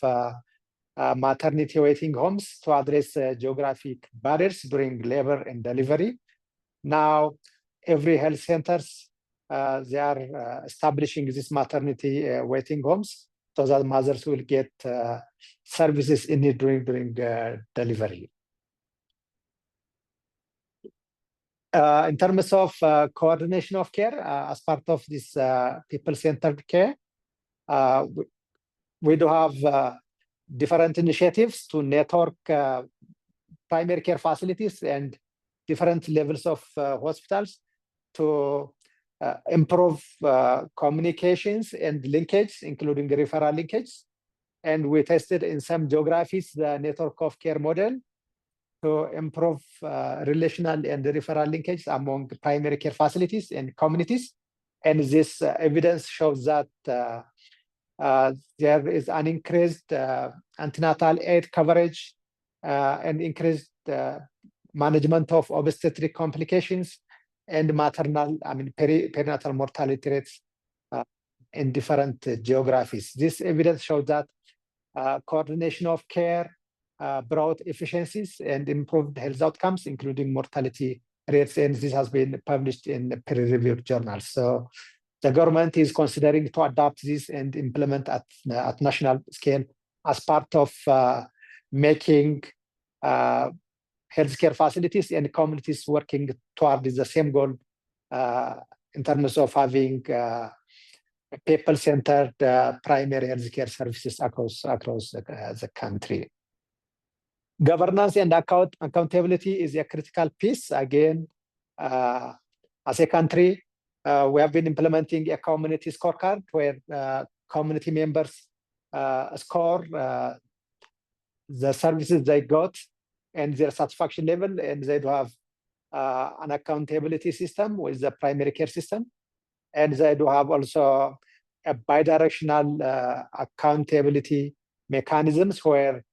maternity waiting homes to address geographic barriers during labor and delivery. Now, every health centers, they are establishing these maternity waiting homes so that mothers will get services in need during delivery. In terms of coordination of care, as part of this people-centered care, we do have different initiatives to network primary care facilities and different levels of hospitals to improve communications and linkage, including referral linkage. And we tested in some geographies the network of care model to improve relational and referral linkage among primary care facilities and communities. And this evidence shows that there is an increased antenatal aid coverage and increased management of obstetric complications and maternal, perinatal mortality rates in different geographies. This evidence shows that coordination of care brought efficiencies and improved health outcomes, including mortality rates, and this has been published in peer-reviewed journals. So the government is considering to adopt this and implement at national scale as part of making healthcare facilities and communities working towards the same goal in terms of having people-centered primary healthcare services across the country. Governance and accountability is a critical piece. Again, as a country, we have been implementing a community scorecard where community members score the services they got and their satisfaction level, and they do have an accountability system with the primary care system, and they do have also a bidirectional accountability mechanisms where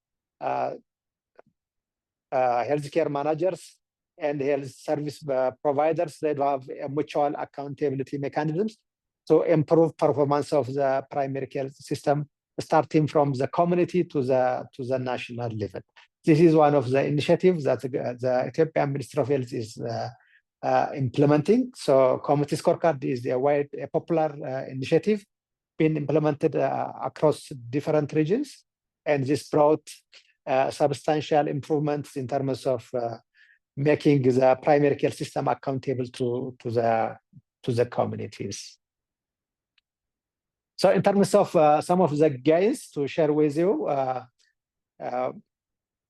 healthcare managers and health service providers, they do have a mutual accountability mechanisms to improve performance of the primary care system, starting from the community to the national level. This is one of the initiatives that the Ethiopian Ministry of Health is implementing. So community scorecard is a popular initiative being implemented across different regions, and this brought substantial improvements in terms of making the primary care system accountable to the communities. So in terms of some of the gains to share with you,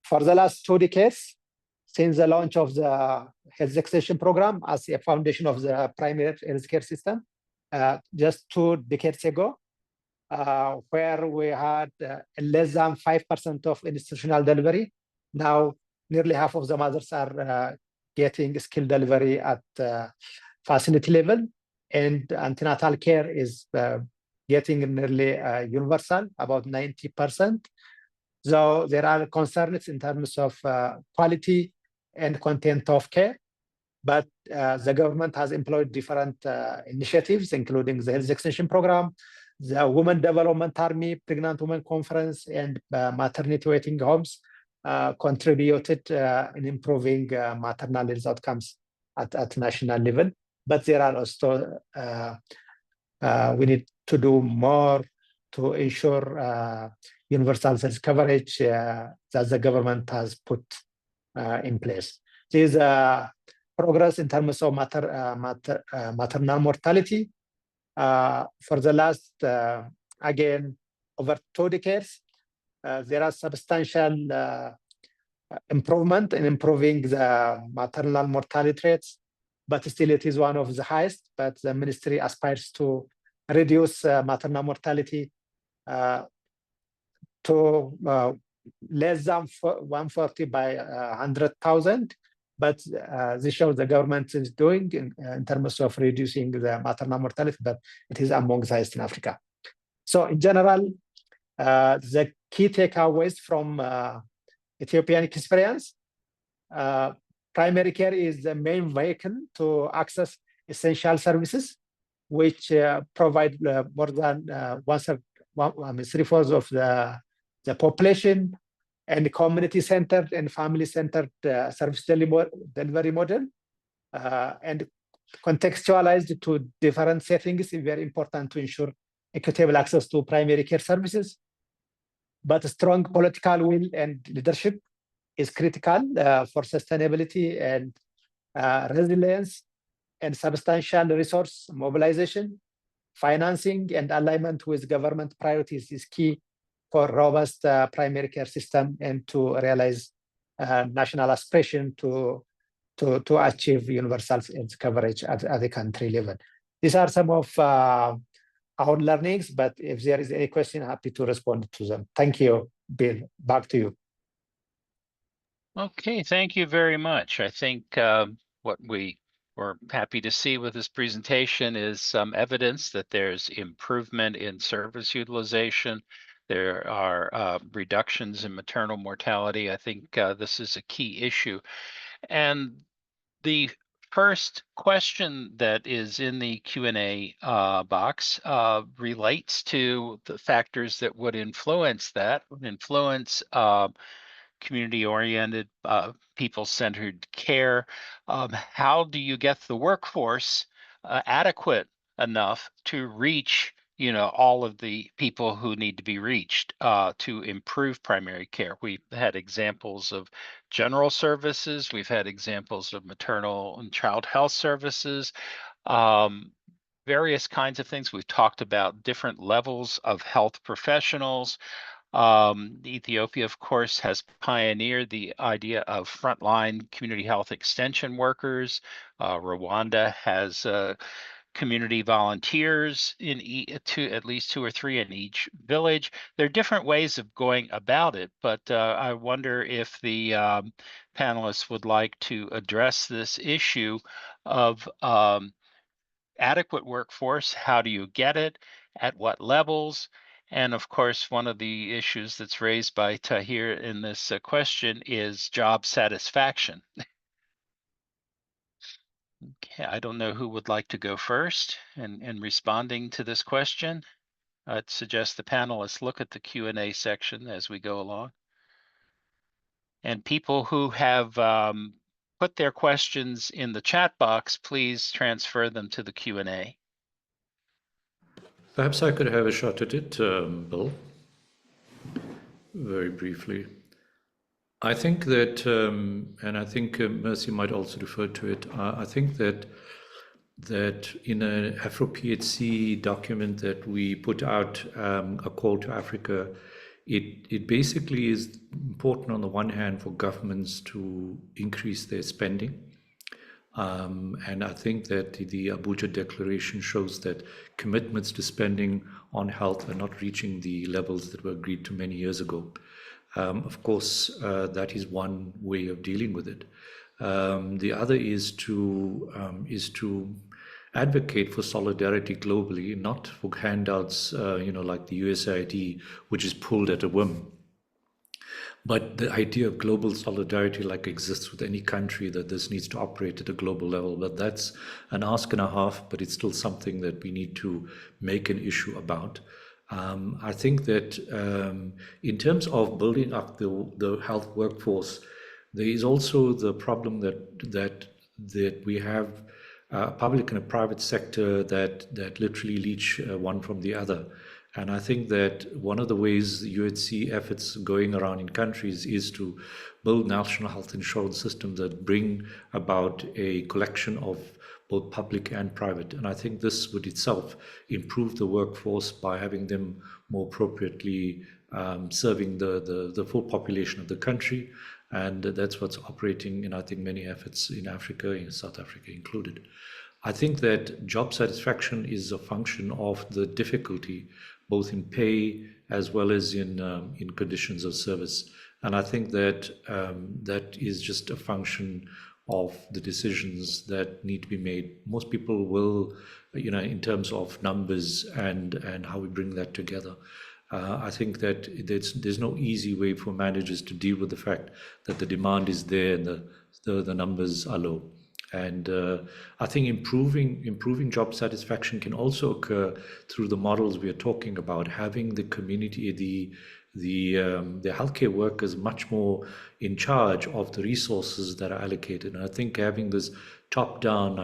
for the last 2 decades, since the launch of the health extension program as a foundation of the primary healthcare system, just 2 decades ago, where we had less than 5% of institutional delivery. Now, nearly half of the mothers are getting skilled delivery at facility level, and antenatal care is getting nearly universal, about 90%. So there are concerns in terms of quality and content of care. but the government has employed different initiatives, including the Health Extension Program, the Women Development Army, Pregnant Women Conference, and maternity waiting homes contributed in improving maternal health outcomes at national level. But there are also, we need to do more to ensure universal health coverage that the government has put in place. There is progress in terms of maternal mortality. For the last, again, over 2 decades, there are substantial improvement in improving the maternal mortality rates, but still it is one of the highest. But the ministry aspires to reduce maternal mortality to less than 140 by 100,000. But this shows the government is doing in terms of reducing the maternal mortality, but it is among the highest in Africa. So in general, the key takeaways from Ethiopian experience, primary care is the main vehicle to access essential services, which provide more than 3/4 of the population, and community-centered and family-centered service delivery model, and contextualized to different settings is very important to ensure equitable access to primary care services. But strong political will and leadership is critical for sustainability and resilience, and substantial resource mobilization, financing, and alignment with government priorities is key for robust primary care system and to realize national aspiration to achieve universal health coverage at the country level. These are some of our learnings, but if there is any question, happy to respond to them. Thank you, Bill. Back to you. Okay, thank you very much. I think what we were happy to see with this presentation is some evidence that there's improvement in service utilization. There are reductions in maternal mortality. I think this is a key issue. And the first question that is in the Q&A box relates to the factors that would influence that, community-oriented, people-centered care. How do you get the workforce adequate enough to reach, all of the people who need to be reached to improve primary care? We've had examples of general services. We've had examples of maternal and child health services, various kinds of things. We've talked about different levels of health professionals. Ethiopia, of course, has pioneered the idea of frontline community health extension workers. Rwanda has community volunteers in at least 2 or 3 in each village. There are different ways of going about it, but I wonder if the panelists would like to address this issue of adequate workforce. How do you get it? At what levels? And of course, one of the issues that's raised by Tahir in this question is job satisfaction. Okay, I don't know who would like to go first in responding to this question. I'd suggest the panelists look at the Q&A section as we go along. And people who have put their questions in the chat box, please transfer them to the Q&A. Perhaps I could have a shot at it, Bill, very briefly. I think that, and I think Mercy might also refer to it, I think that in an Afro-PHC document that we put out, A Call to Africa, it basically is important on the one hand for governments to increase their spending. And I think that the Abuja Declaration shows that commitments to spending on health are not reaching the levels that were agreed to many years ago. Of course, that is one way of dealing with it. The other is to advocate for solidarity globally, not for handouts, like the USAID, which is pulled at a whim. But the idea of global solidarity like exists with any country, that this needs to operate at a global level, but that's an ask and a half, but it's still something that we need to make an issue about. I think that in terms of building up the health workforce, there is also the problem that we have a public and a private sector that literally leech one from the other. And I think that one of the ways the UHC efforts going around in countries is to build national health insurance systems that bring about a collection of both public and private. And I think this would itself improve the workforce by having them more appropriately serving the full population of the country. And that's what's operating in, I think, many efforts in Africa, in South Africa included. I think that job satisfaction is a function of the difficulty, both in pay as well as in conditions of service. And I think that that is just a function of the decisions that need to be made. Most people will, in terms of numbers and how we bring that together. I think that there's no easy way for managers to deal with the fact that the demand is there and the numbers are low. And I think improving job satisfaction can also occur through the models we are talking about, having the community, the healthcare workers much more in charge of the resources that are allocated. And I think having this top-down,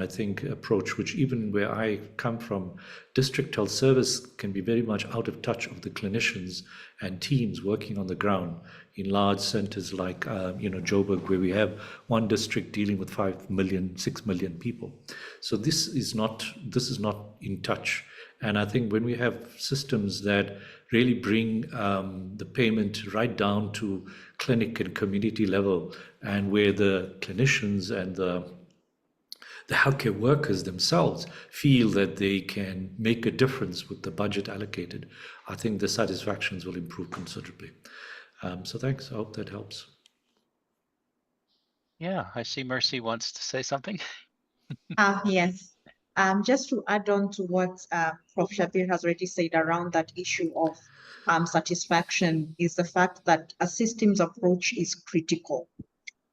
approach, which even where I come from, district health service can be very much out of touch of the clinicians and teams working on the ground in large centers like Joburg, where we have one district dealing with 5 million, 6 million people. So this is not in touch. And I think when we have systems that really bring the payment right down to clinic and community level, and where the clinicians and the healthcare workers themselves feel that they can make a difference with the budget allocated, I think the satisfactions will improve considerably. So thanks. I hope that helps. Yeah, I see Mercy wants to say something. Yes. Just to add on to what Prof. Shabir has already said around that issue of satisfaction, is the fact that a systems approach is critical,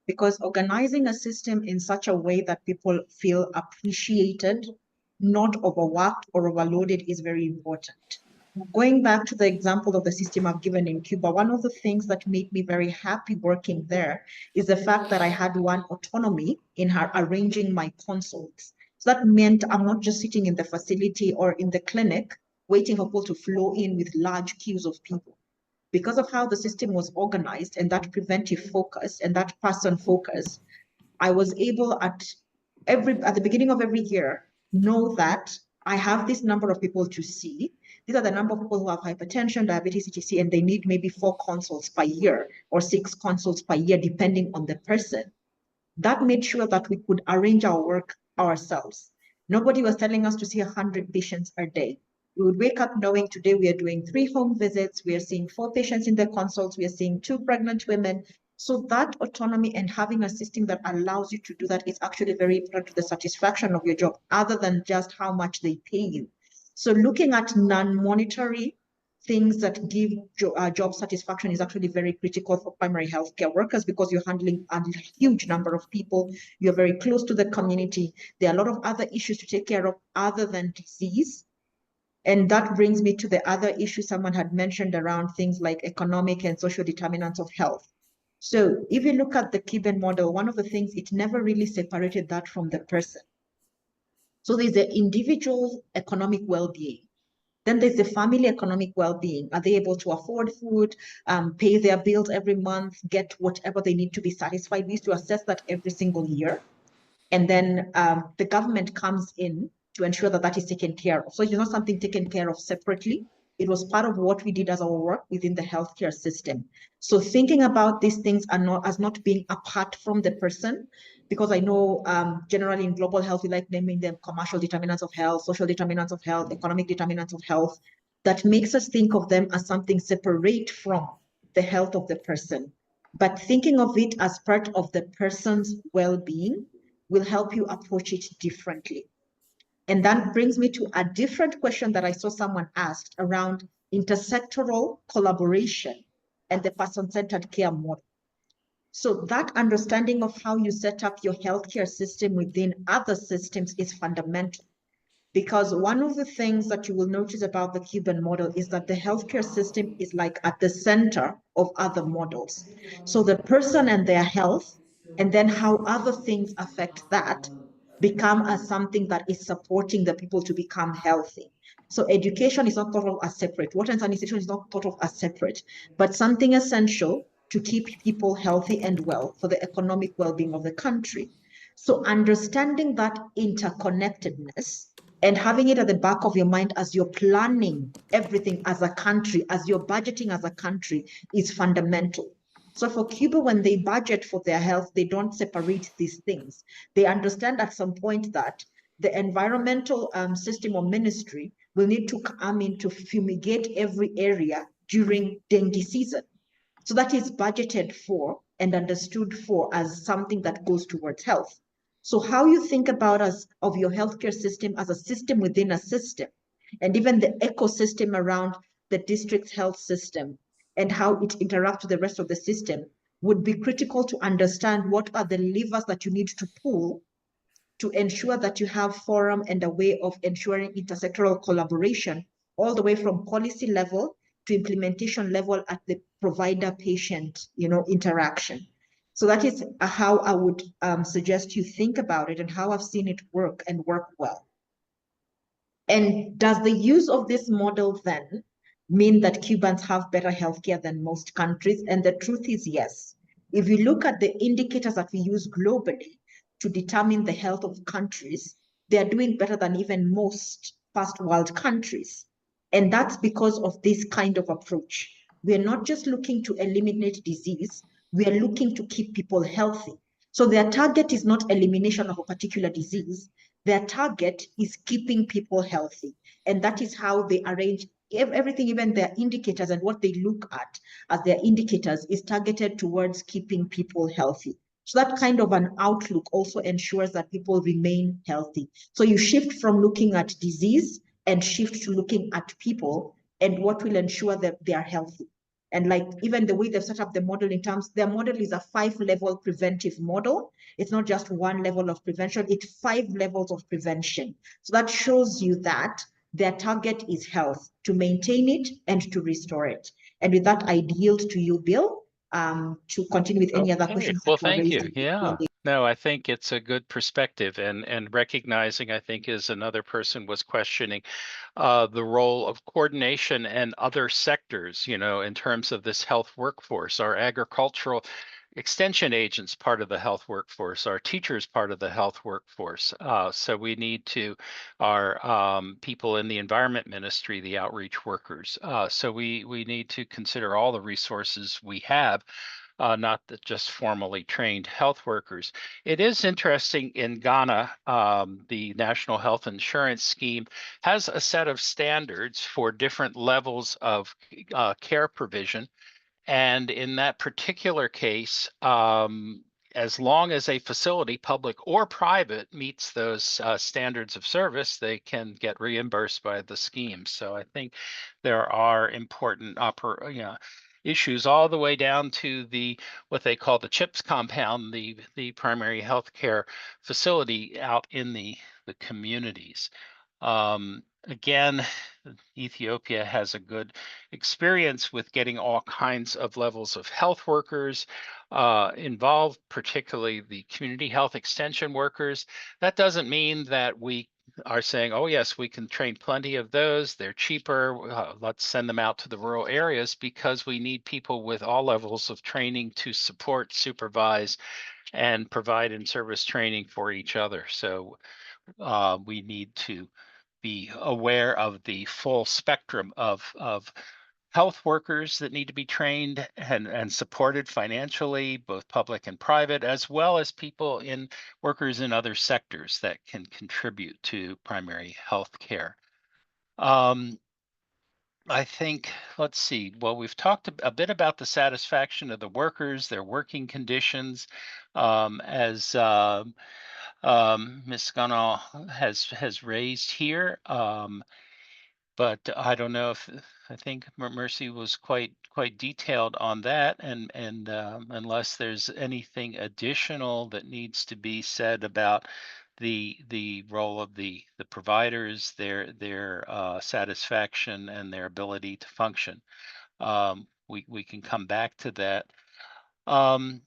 because organizing a system in such a way that people feel appreciated, not overworked or overloaded, is very important. Going back to the example of the system I've given in Cuba, one of the things that made me very happy working there is the fact that I had one autonomy in her arranging my consults. So that meant I'm not just sitting in the facility or in the clinic waiting for people to flow in with large queues of people. Because of how the system was organized and that preventive focus and that person focus, I was able at the beginning of every year know that I have this number of people to see. These are the number of people who have hypertension, diabetes, etc., and they need maybe 4 consults per year or 6 consults per year, depending on the person. That made sure that we could arrange our work ourselves. Nobody was telling us to see 100 patients a day. We would wake up knowing today we are doing 3 home visits, we are seeing 4 patients in the consults, we are seeing 2 pregnant women. So that autonomy and having a system that allows you to do that is actually very important to the satisfaction of your job, other than just how much they pay you. So looking at non-monetary things that give job satisfaction is actually very critical for primary healthcare workers, because you're handling a huge number of people. You're very close to the community. There are a lot of other issues to take care of other than disease. And that brings me to the other issue someone had mentioned around things like economic and social determinants of health. So if you look at the Cuban model, one of the things, it never really separated that from the person. So there's the individual economic well-being. Then there's the family economic well-being. Are they able to afford food, pay their bills every month, get whatever they need to be satisfied? We used to assess that every single year. And then the government comes in to ensure that that is taken care of. So it's not something taken care of separately. It was part of what we did as our work within the healthcare system. So thinking about these things as not being apart from the person, because I know generally in global health, we like naming them commercial determinants of health, social determinants of health, economic determinants of health. That makes us think of them as something separate from the health of the person. But thinking of it as part of the person's well-being will help you approach it differently. And that brings me to a different question that I saw someone asked around intersectoral collaboration and the person-centered care model. So that understanding of how you set up your healthcare system within other systems is fundamental. Because one of the things that you will notice about the Cuban model is that the healthcare system is like at the center of other models. So the person and their health, and then how other things affect that, become as something that is supporting the people to become healthy. So education is not thought of as separate. Water and sanitation is not thought of as separate, but something essential to keep people healthy and well for the economic well-being of the country. So understanding that interconnectedness and having it at the back of your mind as you're planning everything as a country, as you're budgeting as a country, is fundamental. So for Cuba, when they budget for their health, they don't separate these things. They understand at some point that the environmental system or ministry will need to come in to fumigate every area during dengue season. So that is budgeted for and understood for as something that goes towards health. So how you think about of your healthcare system as a system within a system, and even the ecosystem around the district's health system and how it interacts with the rest of the system would be critical to understand what are the levers that you need to pull to ensure that you have forum and a way of ensuring intersectoral collaboration all the way from policy level to implementation level at the provider-patient, interaction. So that is how I would suggest you think about it and how I've seen it work and work well. And does the use of this model then mean that Cubans have better healthcare than most countries? And the truth is yes. If you look at the indicators that we use globally to determine the health of countries, they are doing better than even most first world countries. And that's because of this kind of approach. We are not just looking to eliminate disease, we are looking to keep people healthy. So their target is not elimination of a particular disease. Their target is keeping people healthy. And that is how they arrange everything, even their indicators and what they look at as their indicators is targeted towards keeping people healthy. So that kind of an outlook also ensures that people remain healthy. So you shift from looking at disease and shift to looking at people and what will ensure that they are healthy. And like even the way they've set up the model in terms, their model is a 5-level preventive model. It's not just one level of prevention, it's 5 levels of prevention. So that shows you that their target is health, to maintain it and to restore it. And with that, I yield to you, Bill, to continue with any other questions. Well, thank you. Yeah. No, I think it's a good perspective, and recognizing, I think, as another person was questioning the role of coordination and other sectors, in terms of this health workforce. Our agricultural extension agents part of the health workforce, our teachers part of the health workforce. So we need to, our people in the environment ministry, the outreach workers. So we need to consider all the resources we have. Not just formally trained health workers. It is interesting in Ghana, the National Health Insurance Scheme has a set of standards for different levels of care provision. And in that particular case, as long as a facility, public or private, meets those standards of service, they can get reimbursed by the scheme. So I think there are important issues all the way down to what they call the CHIPS compound, the primary health care facility out in the communities. Again, Ethiopia has a good experience with getting all kinds of levels of health workers involved, particularly the community health extension workers. That doesn't mean that we are saying, oh yes, we can train plenty of those, they're cheaper, let's send them out to the rural areas, because we need people with all levels of training to support, supervise, and provide in-service training for each other. So we need to be aware of the full spectrum of health workers that need to be trained and supported financially, both public and private, as well as workers in other sectors that can contribute to primary health care. I think, let's see, well, we've talked a bit about the satisfaction of the workers, their working conditions, as Ms. Gunnar has raised here. But I don't know if I think Mercy was quite detailed on that, and unless there's anything additional that needs to be said about the role of the providers, their satisfaction and their ability to function, we can come back to that. And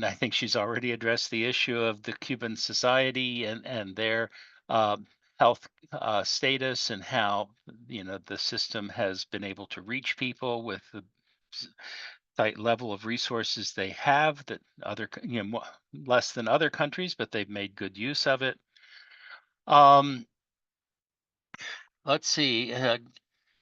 I think she's already addressed the issue of the Cuban society and their health status, and how the system has been able to reach people with the tight level of resources they have, that other less than other countries, but they've made good use of it. Let's see.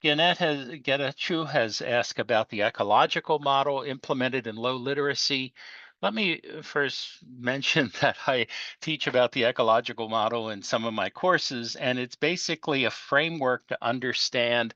Geta Chu has asked about the ecological model implemented in low literacy. Let me first mention that I teach about the ecological model in some of my courses, and it's basically a framework to understand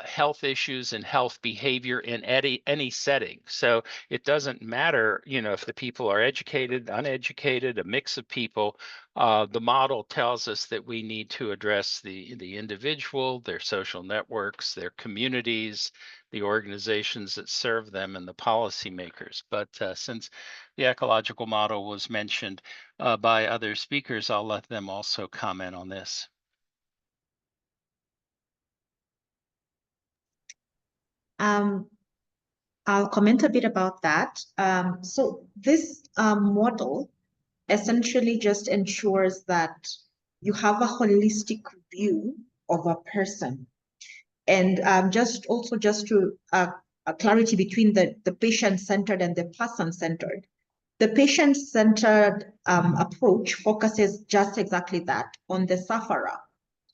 health issues and health behavior in any setting. So it doesn't matter, if the people are educated, uneducated, a mix of people. The model tells us that we need to address the individual, their social networks, their communities, the organizations that serve them, and the policymakers. But since the ecological model was mentioned by other speakers, I'll let them also comment on this. I'll comment a bit about that. So this model essentially just ensures that you have a holistic view of a person. And just to a clarity between the patient-centered and the person-centered. The patient-centered approach focuses just exactly that, on the sufferer.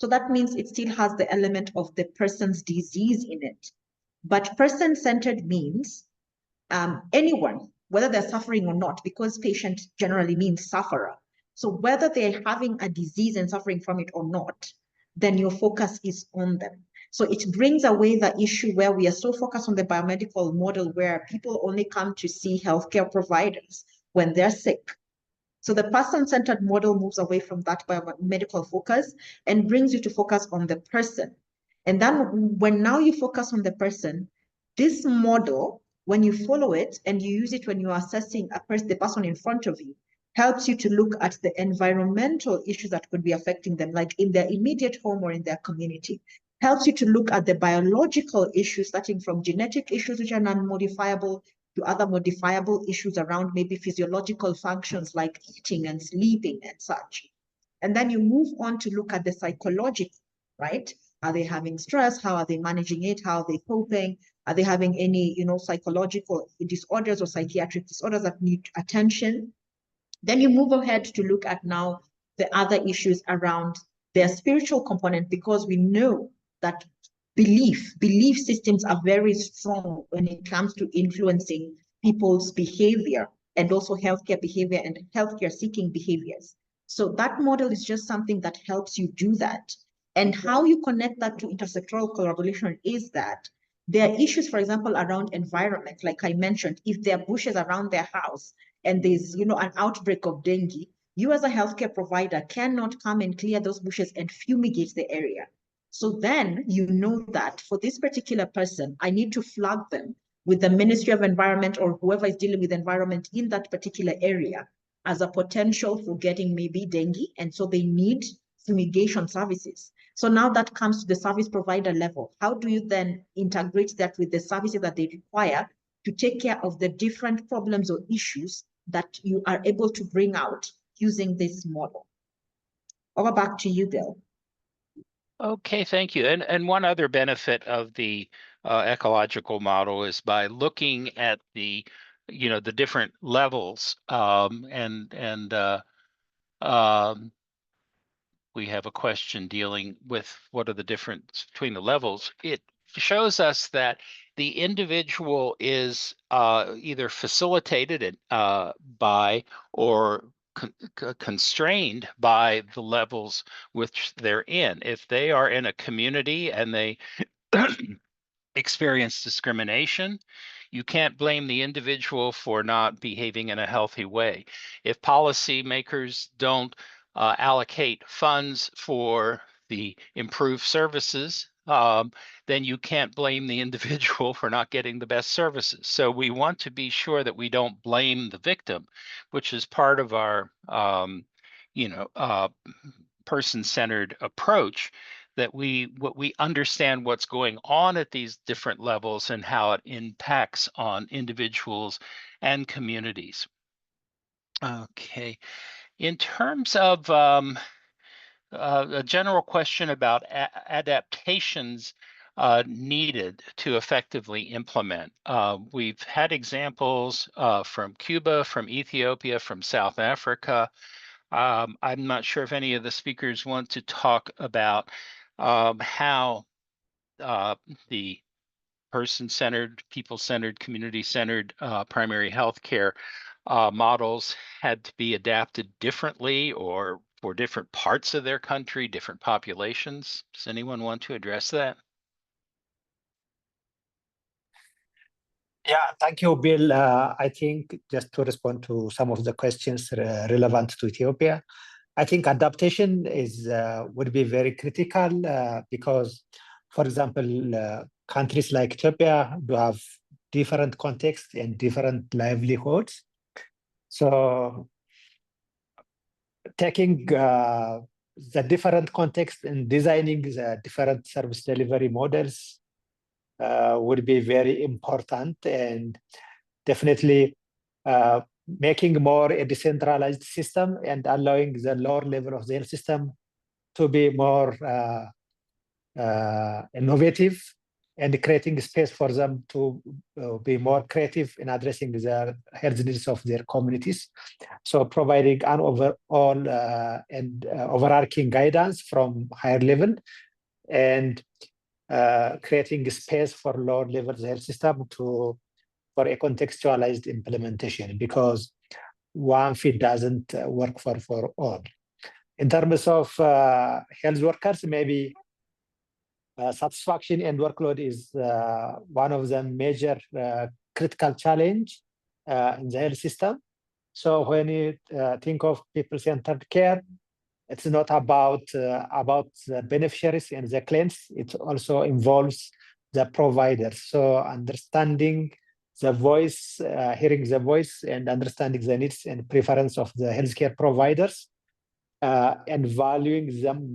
So that means it still has the element of the person's disease in it. But person-centered means anyone, whether they're suffering or not, because patient generally means sufferer. So whether they're having a disease and suffering from it or not, then your focus is on them. So it brings away the issue where we are so focused on the biomedical model where people only come to see healthcare providers when they're sick. So the person-centered model moves away from that biomedical focus and brings you to focus on the person. And then when now you focus on the person, this model, when you follow it and you use it when you're assessing the person in front of you, helps you to look at the environmental issues that could be affecting them, like in their immediate home or in their community. Helps you to look at the biological issues, starting from genetic issues, which are non-modifiable, to other modifiable issues around maybe physiological functions like eating and sleeping and such. And then you move on to look at the psychological, right? Are they having stress? How are they managing it? How are they coping? Are they having any, psychological disorders or psychiatric disorders that need attention? Then you move ahead to look at now the other issues around their spiritual component, because we know that belief systems are very strong when it comes to influencing people's behavior and also healthcare behavior and healthcare seeking behaviors. So that model is just something that helps you do that. And how you connect that to intersectoral collaboration is that there are issues, for example, around environment. Like I mentioned, if there are bushes around their house and there's, an outbreak of dengue, you as a healthcare provider cannot come and clear those bushes and fumigate the area. So then you know that for this particular person, I need to flag them with the Ministry of Environment or whoever is dealing with environment in that particular area as a potential for getting maybe dengue. And so they need fumigation services. So now that comes to the service provider level. How do you then integrate that with the services that they require to take care of the different problems or issues that you are able to bring out using this model? Over back to you, Bill. Okay, thank you. And one other benefit of the ecological model is by looking at the different levels, we have a question dealing with what are the difference between the levels. It shows us that the individual is either facilitated by or constrained by the levels which they're in. If they are in a community and they experience discrimination, you can't blame the individual for not behaving in a healthy way. If policymakers don't allocate funds for the improved services, then you can't blame the individual for not getting the best services. So we want to be sure that we don't blame the victim, which is part of our, person-centered approach. That we understand what's going on at these different levels and how it impacts on individuals and communities. Okay, in terms of a general question about adaptations needed to effectively implement. We've had examples from Cuba, from Ethiopia, from South Africa. I'm not sure if any of the speakers want to talk about how the person-centered, people-centered, community-centered primary health care models had to be adapted differently or for different parts of their country, different populations. Does anyone want to address that? Yeah, thank you, Bill. I think just to respond to some of the questions relevant to Ethiopia, I think adaptation would be very critical because, for example, countries like Ethiopia do have different contexts and different livelihoods. So taking the different context and designing the different service delivery models would be very important, and definitely making more a decentralized system and allowing the lower level of the health system to be more innovative and creating space for them to be more creative in addressing the health needs of their communities. So providing an overall and overarching guidance from higher level and creating space for lower level health system for a contextualized implementation, because one fit doesn't work for all. In terms of health workers, maybe satisfaction and workload is one of the major critical challenge in the health system. So when you think of people-centered care, it's not about the beneficiaries and the clients. It also involves the providers. So understanding the voice, hearing the voice, and understanding the needs and preference of the healthcare providers, and valuing them.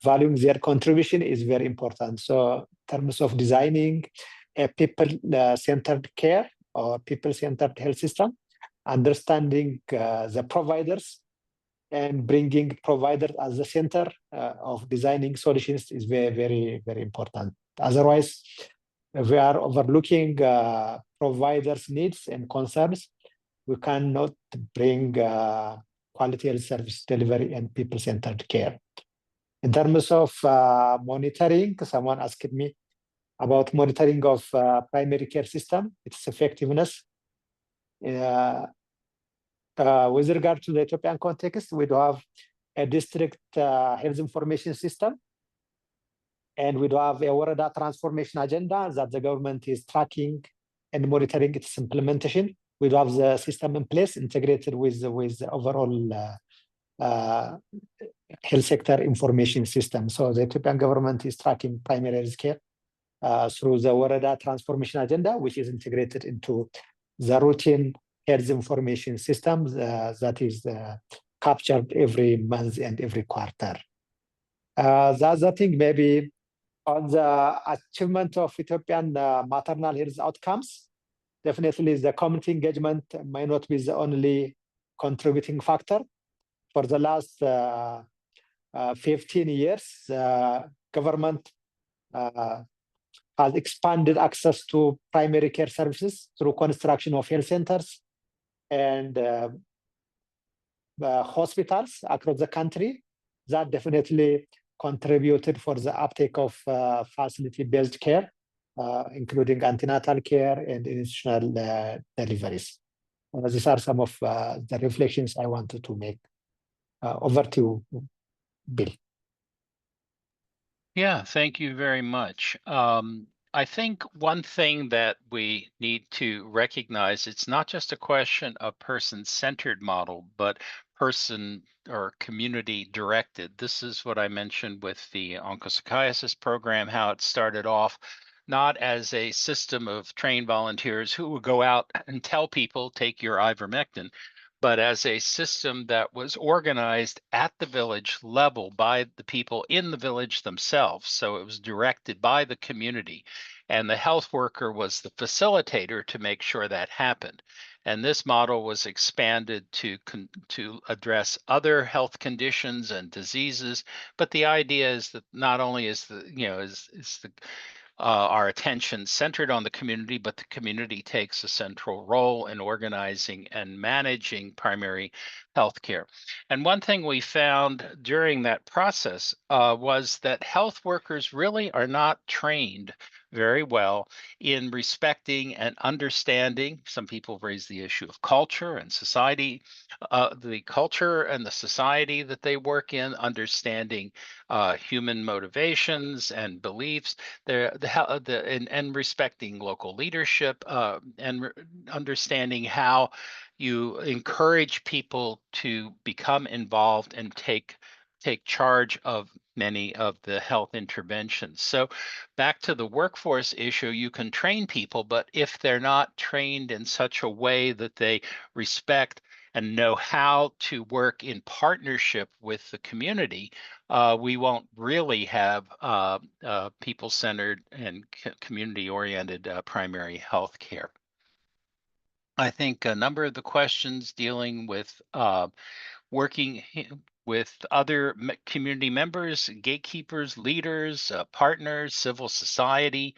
Valuing their contribution is very important. So in terms of designing a people-centered care or people-centered health system, understanding the providers and bringing providers as the center of designing solutions is very, very, very important. Otherwise, if we are overlooking providers' needs and concerns, we cannot bring quality health service delivery and people-centered care. In terms of monitoring, someone asked me about monitoring of primary care system, its effectiveness. With regard to the Ethiopian context, we do have a district health information system, and we do have a Woreda transformation agenda that the government is tracking and monitoring its implementation. We do have the system in place integrated with the overall health sector information system. So the Ethiopian government is tracking primary health care through the Woreda transformation agenda, which is integrated into the routine health information system that is captured every month and every quarter. The other thing, maybe on the achievement of Ethiopian maternal health outcomes, definitely the community engagement might not be the only contributing factor. For the last 15 years, government has expanded access to primary care services through construction of health centers and hospitals across the country. That definitely contributed for the uptake of facility-based care, including antenatal care and institutional deliveries. These are some of the reflections I wanted to make. Over to you, Bill. Yeah, thank you very much. I think one thing that we need to recognize, it's not just a question of person-centered model, but person or community directed. This is what I mentioned with the onchocerciasis program, how it started off not as a system of trained volunteers who would go out and tell people, take your ivermectin, but as a system that was organized at the village level by the people in the village themselves. So it was directed by the community, and the health worker was the facilitator to make sure that happened. And this model was expanded to address other health conditions and diseases. But the idea is that not only is our attention centered on the community, but the community takes a central role in organizing and managing primary health care. And one thing we found during that process was that health workers really are not trained very well in respecting and understanding. Some people raise the issue of culture and society, the culture and the society that they work in, understanding human motivations and beliefs, and respecting local leadership, and understanding how you encourage people to become involved and take charge of many of the health interventions. So back to the workforce issue, you can train people, but if they're not trained in such a way that they respect and know how to work in partnership with the community, we won't really have people-centered and community-oriented primary health care. I think a number of the questions dealing with working with other community members, gatekeepers, leaders, partners, civil society.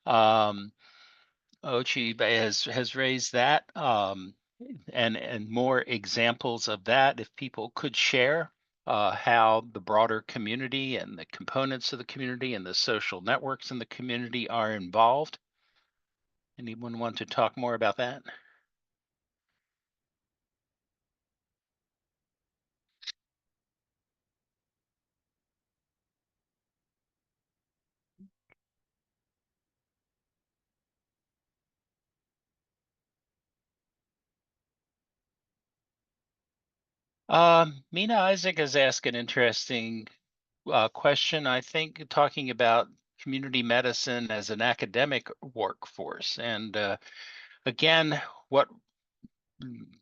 Ochi has raised that, and more examples of that. If people could share how the broader community and the components of the community and the social networks in the community are involved. Anyone want to talk more about that? Mina Isaac has asked an interesting question, I think, talking about community medicine as an academic workforce. And again,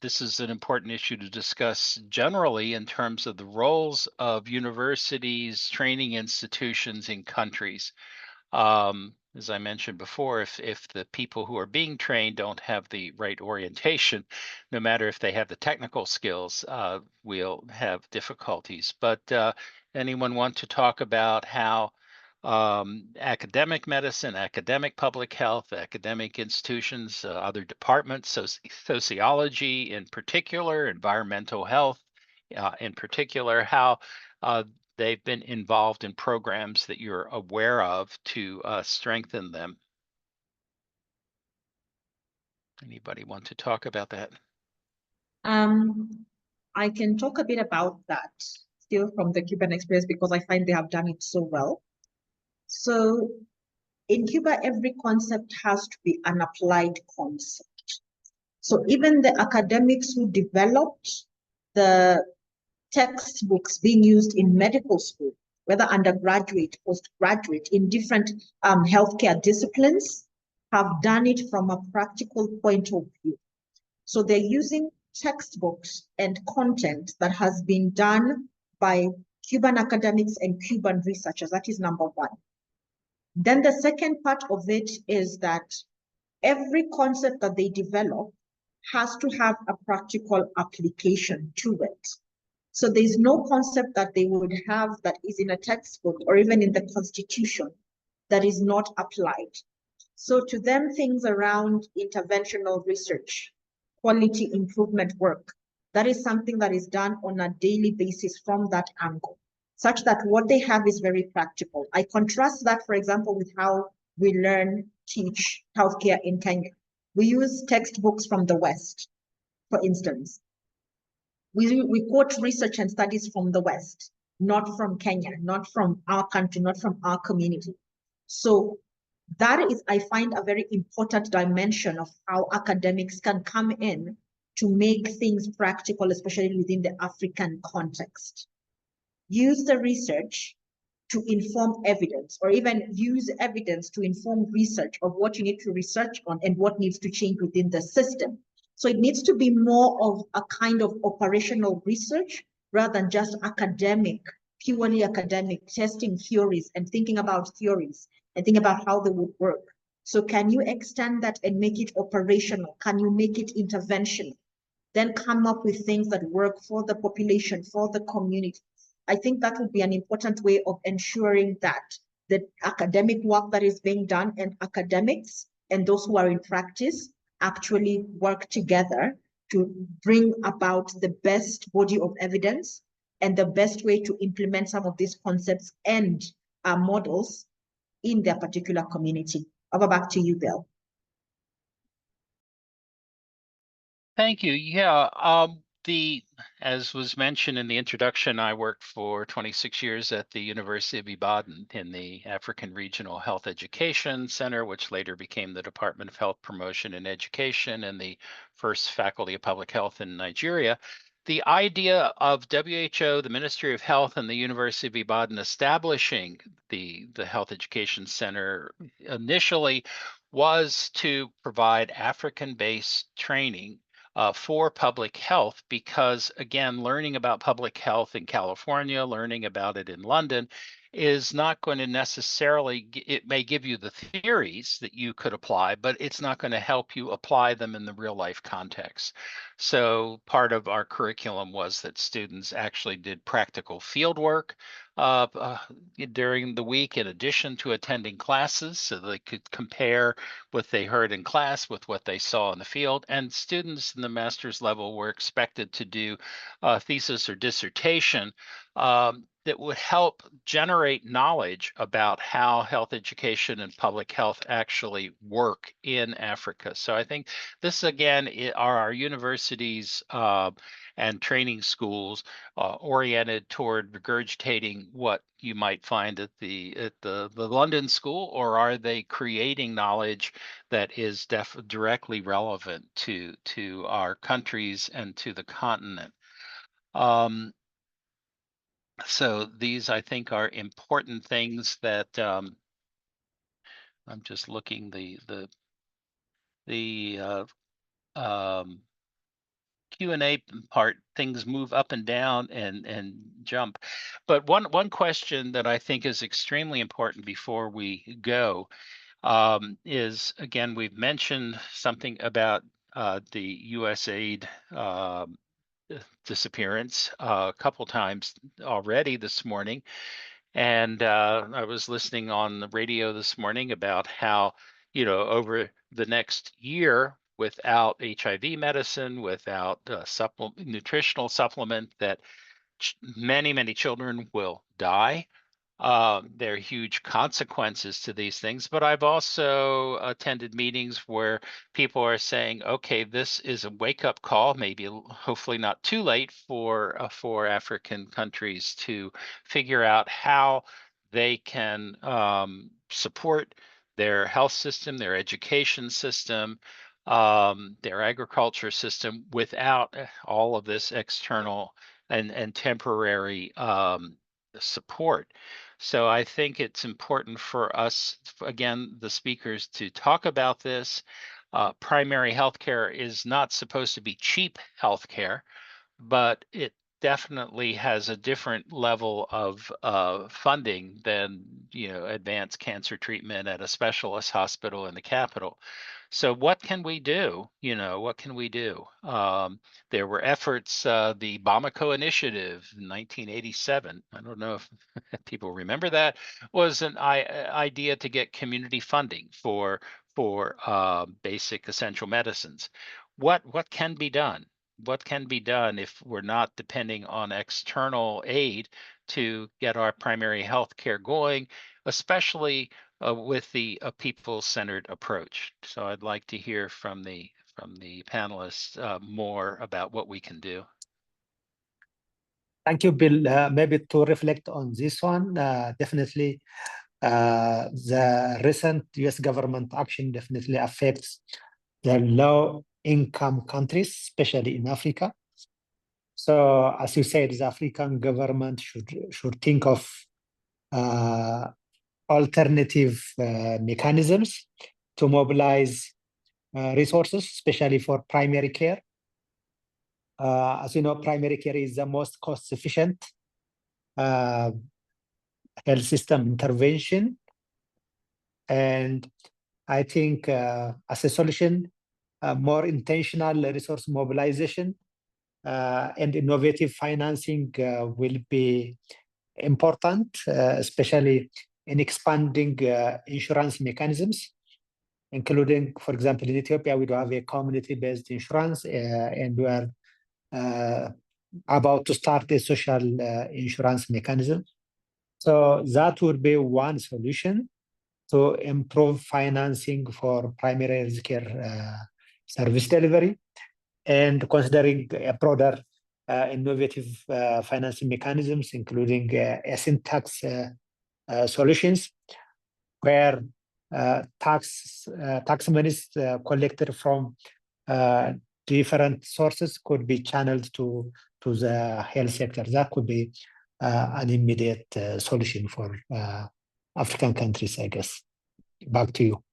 this is an important issue to discuss generally in terms of the roles of universities, training institutions in countries. As I mentioned before, if the people who are being trained don't have the right orientation, no matter if they have the technical skills, we'll have difficulties. But anyone want to talk about how academic medicine, academic public health, academic institutions, other departments, sociology in particular, environmental health in particular, how they've been involved in programs that you're aware of to strengthen them? Anybody want to talk about that? I can talk a bit about that still from the Cuban experience because I find they have done it so well. So in Cuba, every concept has to be an applied concept. So even the academics who developed the textbooks being used in medical school, whether undergraduate, postgraduate, in different healthcare disciplines, have done it from a practical point of view. So they're using textbooks and content that has been done by Cuban academics and Cuban researchers. That is number one. Then the second part of it is that every concept that they develop has to have a practical application to it. So there's no concept that they would have that is in a textbook or even in the Constitution that is not applied. So to them, things around interventional research, quality improvement work, that is something that is done on a daily basis from that angle, such that what they have is very practical. I contrast that, for example, with how we teach healthcare in Kenya. We use textbooks from the West, for instance. We quote research and studies from the West, not from Kenya, not from our country, not from our community. So that is, I find, a very important dimension of how academics can come in to make things practical, especially within the African context. Use the research to inform evidence, or even use evidence to inform research of what you need to research on and what needs to change within the system. So it needs to be more of a kind of operational research rather than just academic, purely academic, testing theories and thinking about theories and thinking about how they would work. So can you extend that and make it operational? Can you make it interventional? Then come up with things that work for the population, for the community. I think that would be an important way of ensuring that the academic work that is being done and academics and those who are in practice actually work together to bring about the best body of evidence and the best way to implement some of these concepts and models in their particular community. Over back to you, Bill. Thank you. Yeah, as was mentioned in the introduction, I worked for 26 years at the University of Ibadan in the African Regional Health Education Center, which later became the Department of Health Promotion and Education and the first Faculty of Public Health in Nigeria. The idea of WHO, the Ministry of Health, and the University of Ibadan establishing the Health Education Center initially was to provide African-based training for public health, because again, learning about public health in California, learning about it in London is not going to necessarily, it may give you the theories that you could apply, but it's not going to help you apply them in the real life context. So part of our curriculum was that students actually did practical field work during the week, in addition to attending classes, so they could compare what they heard in class with what they saw in the field. And students in the master's level were expected to do a thesis or dissertation that would help generate knowledge about how health education and public health actually work in Africa. So I think this, again, are our universities and training schools oriented toward regurgitating what you might find at the London School, or are they creating knowledge that is directly relevant to our countries and to the continent? So these, I think, are important things that I'm just looking the Q&A part, things move up and down and jump. But one question that I think is extremely important before we go is, again, we've mentioned something about the USAID disappearance a couple times already this morning. And I was listening on the radio this morning about how, over the next year, without HIV medicine, without nutritional supplement, that many children will die. There are huge consequences to these things, but I've also attended meetings where people are saying, okay, this is a wake-up call, maybe hopefully not too late for African countries to figure out how they can support their health system, their education system, their agriculture system without all of this external and temporary support. So I think it's important for us, again, the speakers, to talk about this. Primary healthcare is not supposed to be cheap healthcare, but it definitely has a different level of funding than, advanced cancer treatment at a specialist hospital in the capital. So what can we do? What can we do? There were efforts, the Bamako Initiative in 1987. I don't know if people remember that, was an idea to get community funding for basic essential medicines. What can be done? What can be done if we're not depending on external aid to get our primary health care going, especially with the people-centered approach? So I'd like to hear from the panelists more about what we can do. Thank you, Bill. Maybe to reflect on this one, definitely the recent US government action definitely affects the low income countries, especially in Africa. So, as you said, the African government should think of alternative mechanisms to mobilize resources, especially for primary care. As you know, primary care is the most cost-efficient health system intervention. And I think as a solution, more intentional resource mobilization and innovative financing will be important, especially in expanding insurance mechanisms, including, for example, in Ethiopia, we do have a community-based insurance, and we are about to start a social insurance mechanism. So that would be one solution to improve financing for primary healthcare service delivery, and considering a broader innovative financing mechanisms, including asset tax solutions, where tax monies collected from different sources could be channeled to the health sector. That could be an immediate solution for African countries, I guess. Back to you.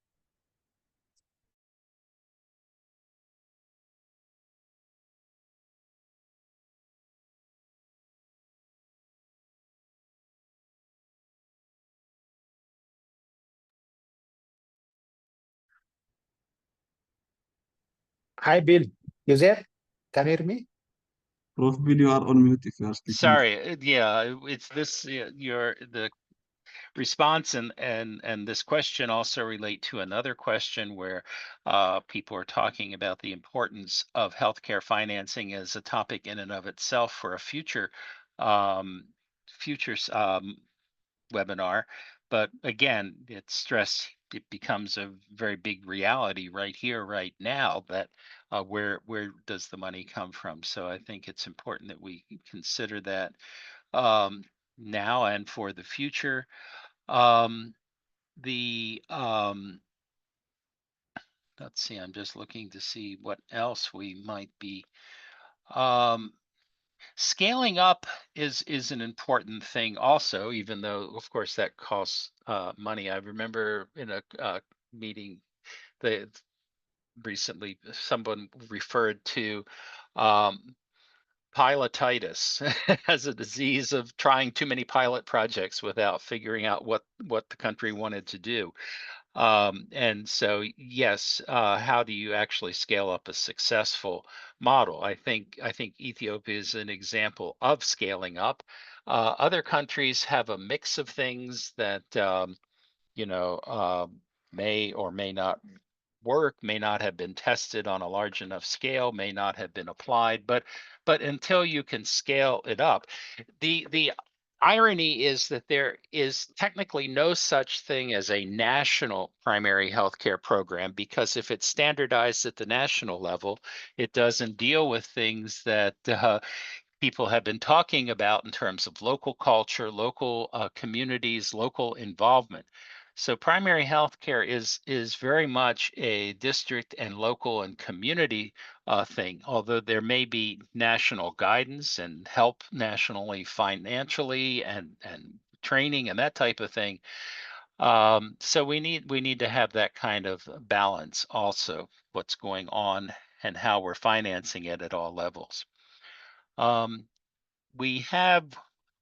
Hi, Bill. You there? Can you hear me? Prof. Bill, you are on mute if you are speaking. Sorry, yeah, it's this, the response and this question also relate to another question where people are talking about the importance of healthcare financing as a topic in and of itself for a future webinar. But again, it's stressed, it becomes a very big reality right here, right now, that where does the money come from? So I think it's important that we consider that now and for the future. Let's see, I'm just looking to see what else we might be. Scaling up is an important thing also, even though of course that costs money. I remember in a meeting that recently someone referred to pilotitis as a disease of trying too many pilot projects without figuring out what the country wanted to do. And so, yes, how do you actually scale up a successful model? I think Ethiopia is an example of scaling up. Other countries have a mix of things that may or may not work, may not have been tested on a large enough scale, may not have been applied, but until you can scale it up, the irony is that there is technically no such thing as a national primary health care program, because if it's standardized at the national level, it doesn't deal with things that people have been talking about in terms of local culture, local communities, local involvement. So primary health care is very much a district and local and community thing, although there may be national guidance and help nationally financially and training and that type of thing. So we need to have that kind of balance also, what's going on and how we're financing it at all levels. We have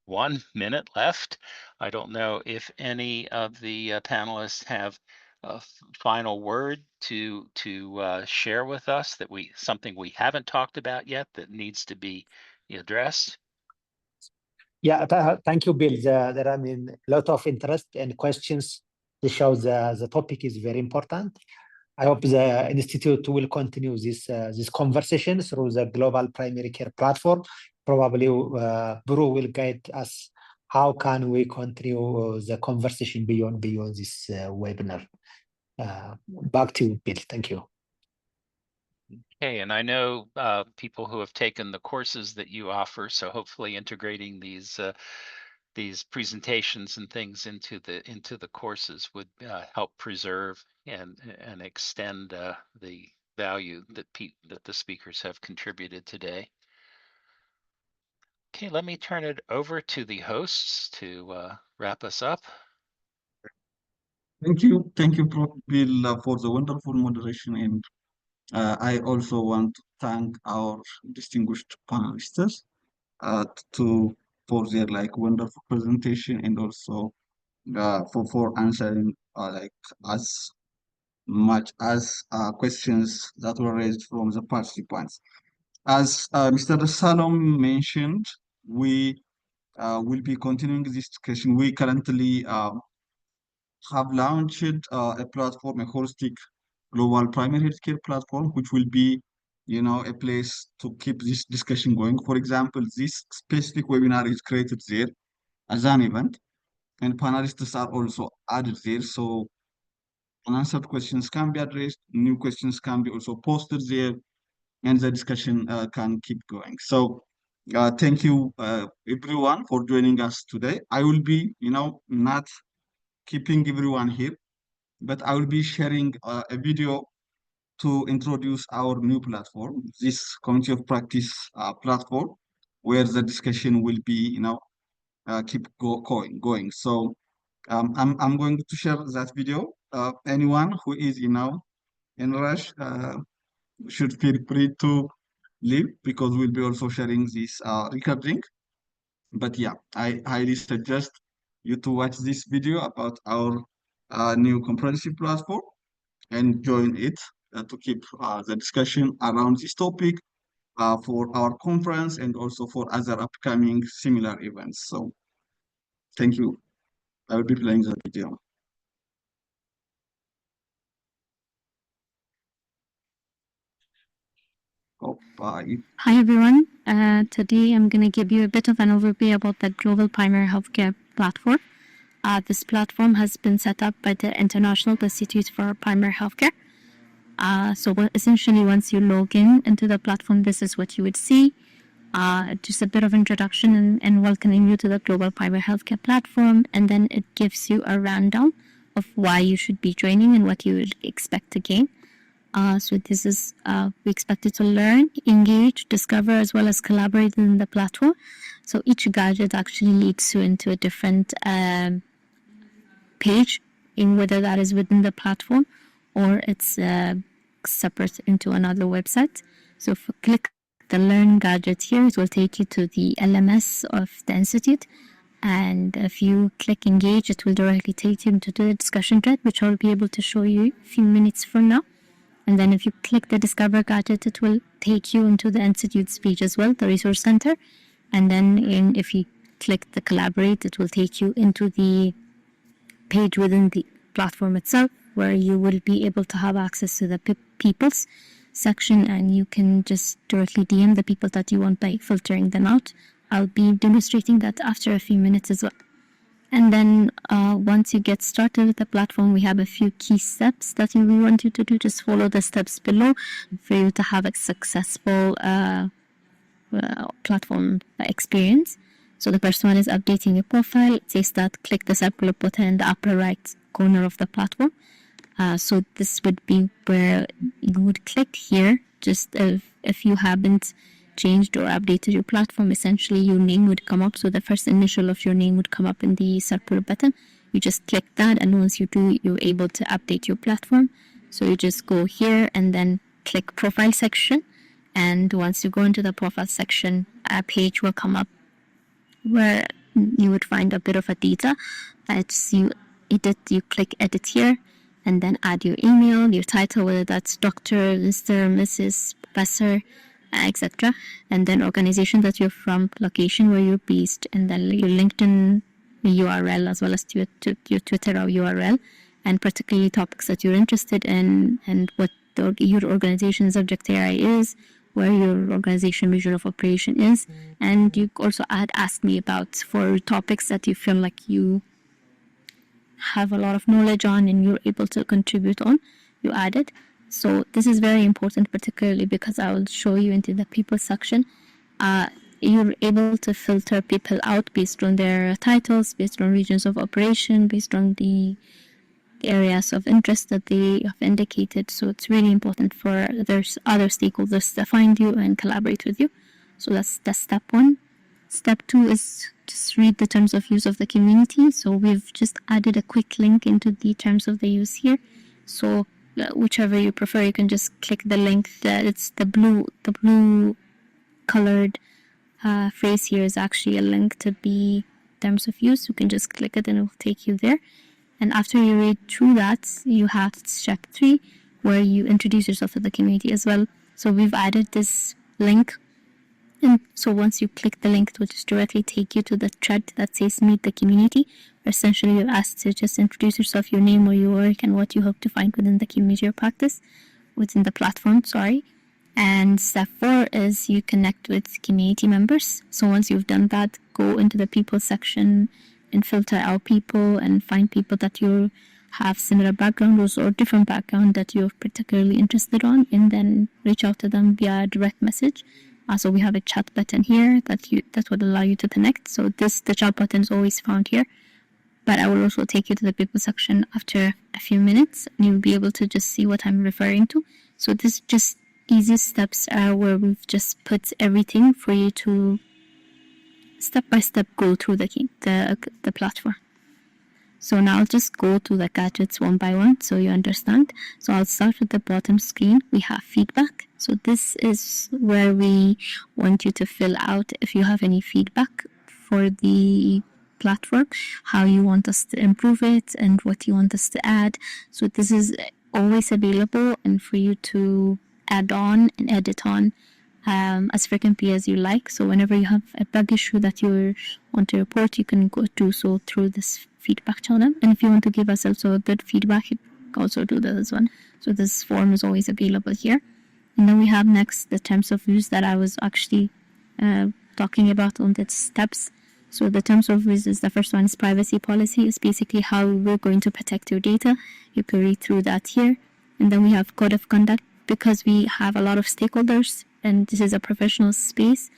1 minute left. I don't know if any of the panelists have a final word to share with us, that something we haven't talked about yet that needs to be addressed. Yeah, thank you, Bill. There are a lot of interest and questions. This shows the topic is very important. I hope the Institute will continue this conversation through the Global Primary Care Platform. Probably Bru will guide us how can we continue the conversation beyond this webinar. Back to you, Bill. Thank you. Okay, and I know people who have taken the courses that you offer, so hopefully integrating these presentations and things into the courses would help preserve and extend the value that that the speakers have contributed today. Okay, let me turn it over to the hosts to wrap us up. Thank you, Prof. Bill, for the wonderful moderation. And I also want to thank our distinguished panelists to for their like wonderful presentation, and also for answering like as much as questions that were raised from the participants. As Mr. Salom mentioned, we will be continuing this discussion. We currently have launched a platform, a holistic global primary healthcare platform, which will be, a place to keep this discussion going. For example, this specific webinar is created there as an event, and panelists are also added there. So unanswered questions can be addressed, new questions can be also posted there, and the discussion can keep going. So thank you everyone for joining us today. I will be, not keeping everyone here, but I will be sharing a video to introduce our new platform, this community of practice platform, where the discussion will be, keep going. So I'm going to share that video. Anyone who is, in rush should feel free to leave, because we'll be also sharing this recording. But yeah, I highly suggest you to watch this video about our new comprehensive platform and join it to keep the discussion around this topic for our conference and also for other upcoming similar events. So thank you. I will be playing the video. Oh, bye. Hi everyone. Today I'm going to give you a bit of an overview about the Global Primary Healthcare Platform. This platform has been set up by the International Institute for Primary Healthcare. So essentially, once you log into the platform, this is what you would see. Just a bit of introduction and welcoming you to the Global Primary Healthcare Platform, and then it gives you a rundown of why you should be joining and what you would expect to gain. So this is, we expect you to learn, engage, discover, as well as collaborate in the platform. So each gadget actually leads you into a different page, in whether that is within the platform or it's separate into another website. So if you click the Learn gadget here, it will take you to the LMS of the institute. And if you click Engage, it will directly take you into the discussion thread, which I'll be able to show you a few minutes from now. And then if you click the Discover gadget, it will take you into the Institute's page as well, the Resource Center. And then if you click the Collaborate, it will take you into the page within the platform itself, where you will be able to have access to the People's section, and you can just directly DM the people that you want by filtering them out. I'll be demonstrating that after a few minutes as well. And then once you get started with the platform, we have a few key steps that we want you to do. Just follow the steps below for you to have a successful platform experience. So the first one is updating your profile. It says that click the circular button in the upper right corner of the platform. So this would be where you would click here. Just if you haven't changed or updated your platform, essentially your name would come up. So the first initial of your name would come up in the circular button. You just click that, and once you do, you're able to update your platform. So you just go here and then click Profile section. And once you go into the Profile section, a page will come up where you would find a bit of a data. You click Edit here, and then add your email, your title, whether that's Dr., Mr., Mrs., Professor, etc. And then organization that you're from, location where you're based, and then your LinkedIn URL as well as your Twitter URL, and particularly topics that you're interested in, and what your organization's subject area is, where your organization region of operation is. And you also ask me about for topics that you feel like you have a lot of knowledge on and you're able to contribute on, you add it. So this is very important, particularly because I will show you into the people section. You're able to filter people out based on their titles, based on regions of operation, based on the areas of interest that they have indicated. So it's really important for there's other stakeholders to find you and collaborate with you. So that's step one. Step two is just read the terms of use of the community. So we've just added a quick link into the terms of the use here. So whichever you prefer, you can just click the link. It's the blue colored phrase here is actually a link to the terms of use. You can just click it and it will take you there. And after you read through that, you have step 3, where you introduce yourself to the community as well. So we've added this link. And so once you click the link, it will just directly take you to the thread that says Meet the Community. Essentially, you're asked to just introduce yourself, your name, where you work, and what you hope to find within the community or practice, within the platform, And step 4 is you connect with community members. So once you've done that, go into the people section and filter out people and find people that you have similar backgrounds or different background that you're particularly interested on, and then reach out to them via direct message. So we have a chat button here that would allow you to connect. So the chat button is always found here, but I will also take you to the people section after a few minutes, and you'll be able to just see what I'm referring to. So this just easy steps where we've just put everything for you to step by step go through the platform. So now I'll just go to the gadgets one by one so you understand. So I'll start with the bottom screen. We have feedback. So this is where we want you to fill out if you have any feedback for the platform, how you want us to improve it and what you want us to add. So this is always available and for you to add on and edit on as frequently as you like. So whenever you have a bug issue that you want to report, you can go do so through this feedback channel. And if you want to give us also good feedback, you can also do that as well. So this form is always available here. And then we have next the terms of use that I was actually talking about on the steps. So the terms of use is the first one is privacy policy. It's basically how we're going to protect your data. You can read through that here. And then we have code of conduct. Because we have a lot of stakeholders and this is a professional space,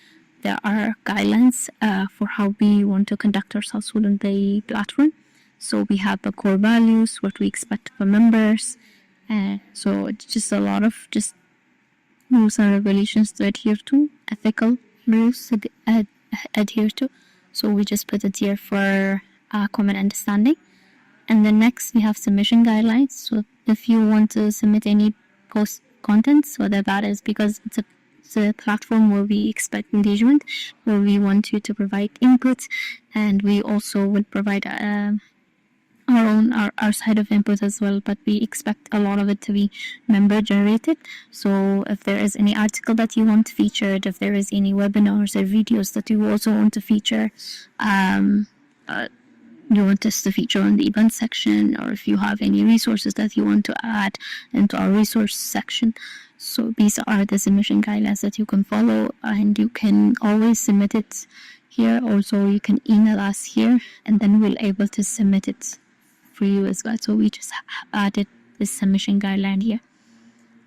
there are guidelines for how we want to conduct ourselves within the platform. So we have the core values, what we expect from members. So it's just a lot of just rules and regulations to adhere to, ethical rules to adhere to. So we just put it here for common understanding. And then next we have submission guidelines. So if you want to submit any post contents, whether that is because it's a platform where we expect engagement, where we want you to provide input, and we also would provide our side of input as well, but we expect a lot of it to be member generated. So if there is any article that you want featured, if there is any webinars or videos that you also want to feature, you want us to feature on the event section, or if you have any resources that you want to add into our resource section. So these are the submission guidelines that you can follow, and you can always submit it here. Also, you can email us here, and then we'll able to submit it for you as well. So we just added this submission guideline here.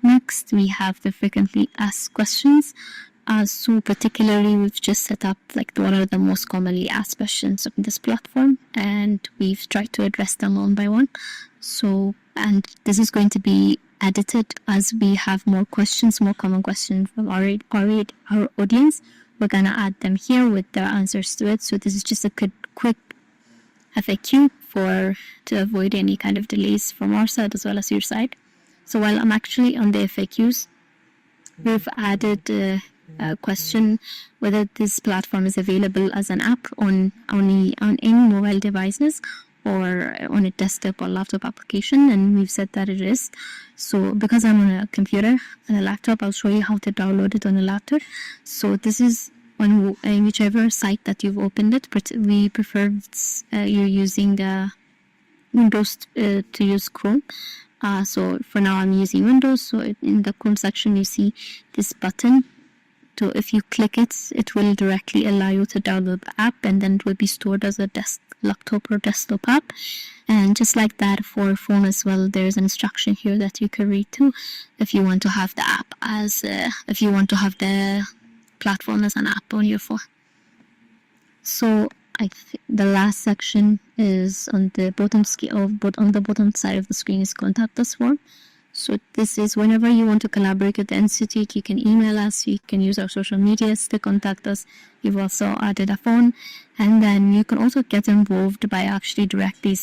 Next, we have the frequently asked questions. So particularly, we've just set up like what are the most commonly asked questions on this platform, and we've tried to address them one by one. So, and this is going to be edited as we have more questions, more common questions from our audience. We're gonna add them here with their answers to it. So this is just a quick FAQ to avoid any kind of delays from our side as well as your side. So while I'm actually on the FAQs, we've added a question whether this platform is available as an app on any mobile devices or on a desktop or laptop application, and we've said that it is. So because I'm on a computer and a laptop, I'll show you how to download it on a laptop. So this is on whichever site that you've opened it, but we prefer you're using the Windows to use Chrome. So for now I'm using Windows. So in the Chrome section you see this button. So if you click it, it will directly allow you to download the app, and then it will be stored as a laptop or desktop app. And just like that for phone as well, there's an instruction here that you can read too if you want to have the app if you want to have the platform as an app on your phone. So the last section is on the bottom on the bottom side of the screen is contact us form. So this is whenever you want to collaborate with the institute, you can email us, you can use our social medias to contact us. We've also added a phone, and then you can also get involved by actually directly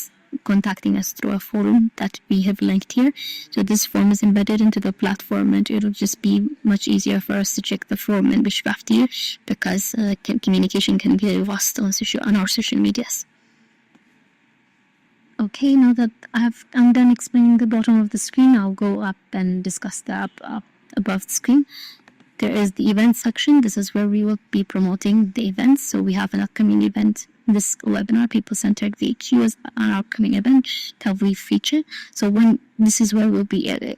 contacting us through a forum that we have linked here. So this form is embedded into the platform, and it'll just be much easier for us to check the form and wish after you, because communication can be lost on our social medias. Okay, now that I'm done explaining the bottom of the screen, I'll go up and discuss the up above the screen. There is the event section. This is where we will be promoting the events. So we have an upcoming event. This webinar, People-Centered VHU, is an upcoming event that we feature. So this is where we'll be